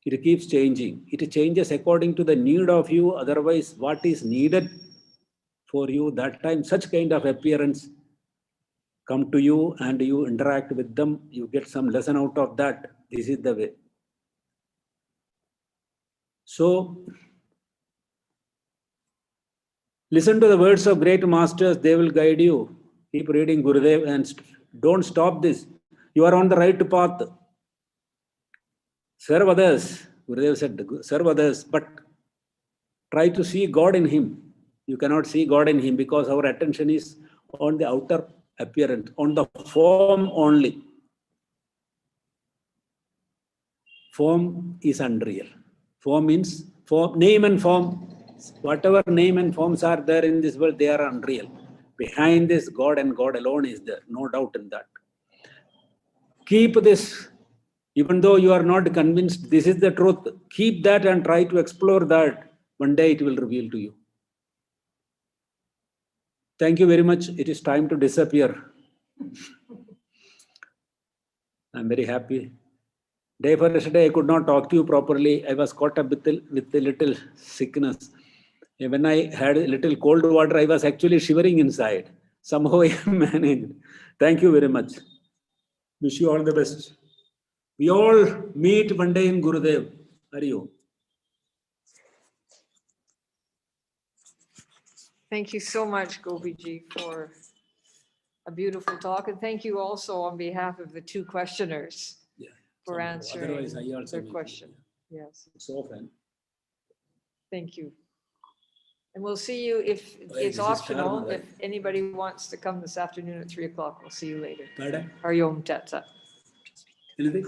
it keeps changing. It changes according to the need of you. Otherwise, what is needed for you that time, such kind of appearance come to you and you interact with them. You get some lesson out of that. This is the way. So, listen to the words of great masters. They will guide you. Keep reading Gurudev and don't stop this. You are on the right path. Serve others. Gurudev said, serve others, but try to see God in him. You cannot see God in him because our attention is on the outer appearance, on the form only. Form is unreal. Form means form, name and form. Whatever name and forms are there in this world, they are unreal. Behind this, God and God alone is there. No doubt in that. Keep this, even though you are not convinced this is the truth, keep that and try to explore that. One day it will reveal to you. Thank you very much. It is time to disappear. I'm very happy. Day for yesterday, I could not talk to you properly. I was caught up with a little sickness. When I had a little cold water, I was actually shivering inside. Somehow I managed. Thank you very much. Wish you all the best. We all meet one day in Gurudev. Hari Om. Thank you so much, Gopi-ji, for a beautiful talk. And thank you also on behalf of the two questioners for answering Otherwise, I also their question. Yes, It's often. thank you. And we'll see you if it's optional. If anybody wants to come this afternoon at 3 o'clock, we'll see you later. Hari Om Tat Sat. Anything?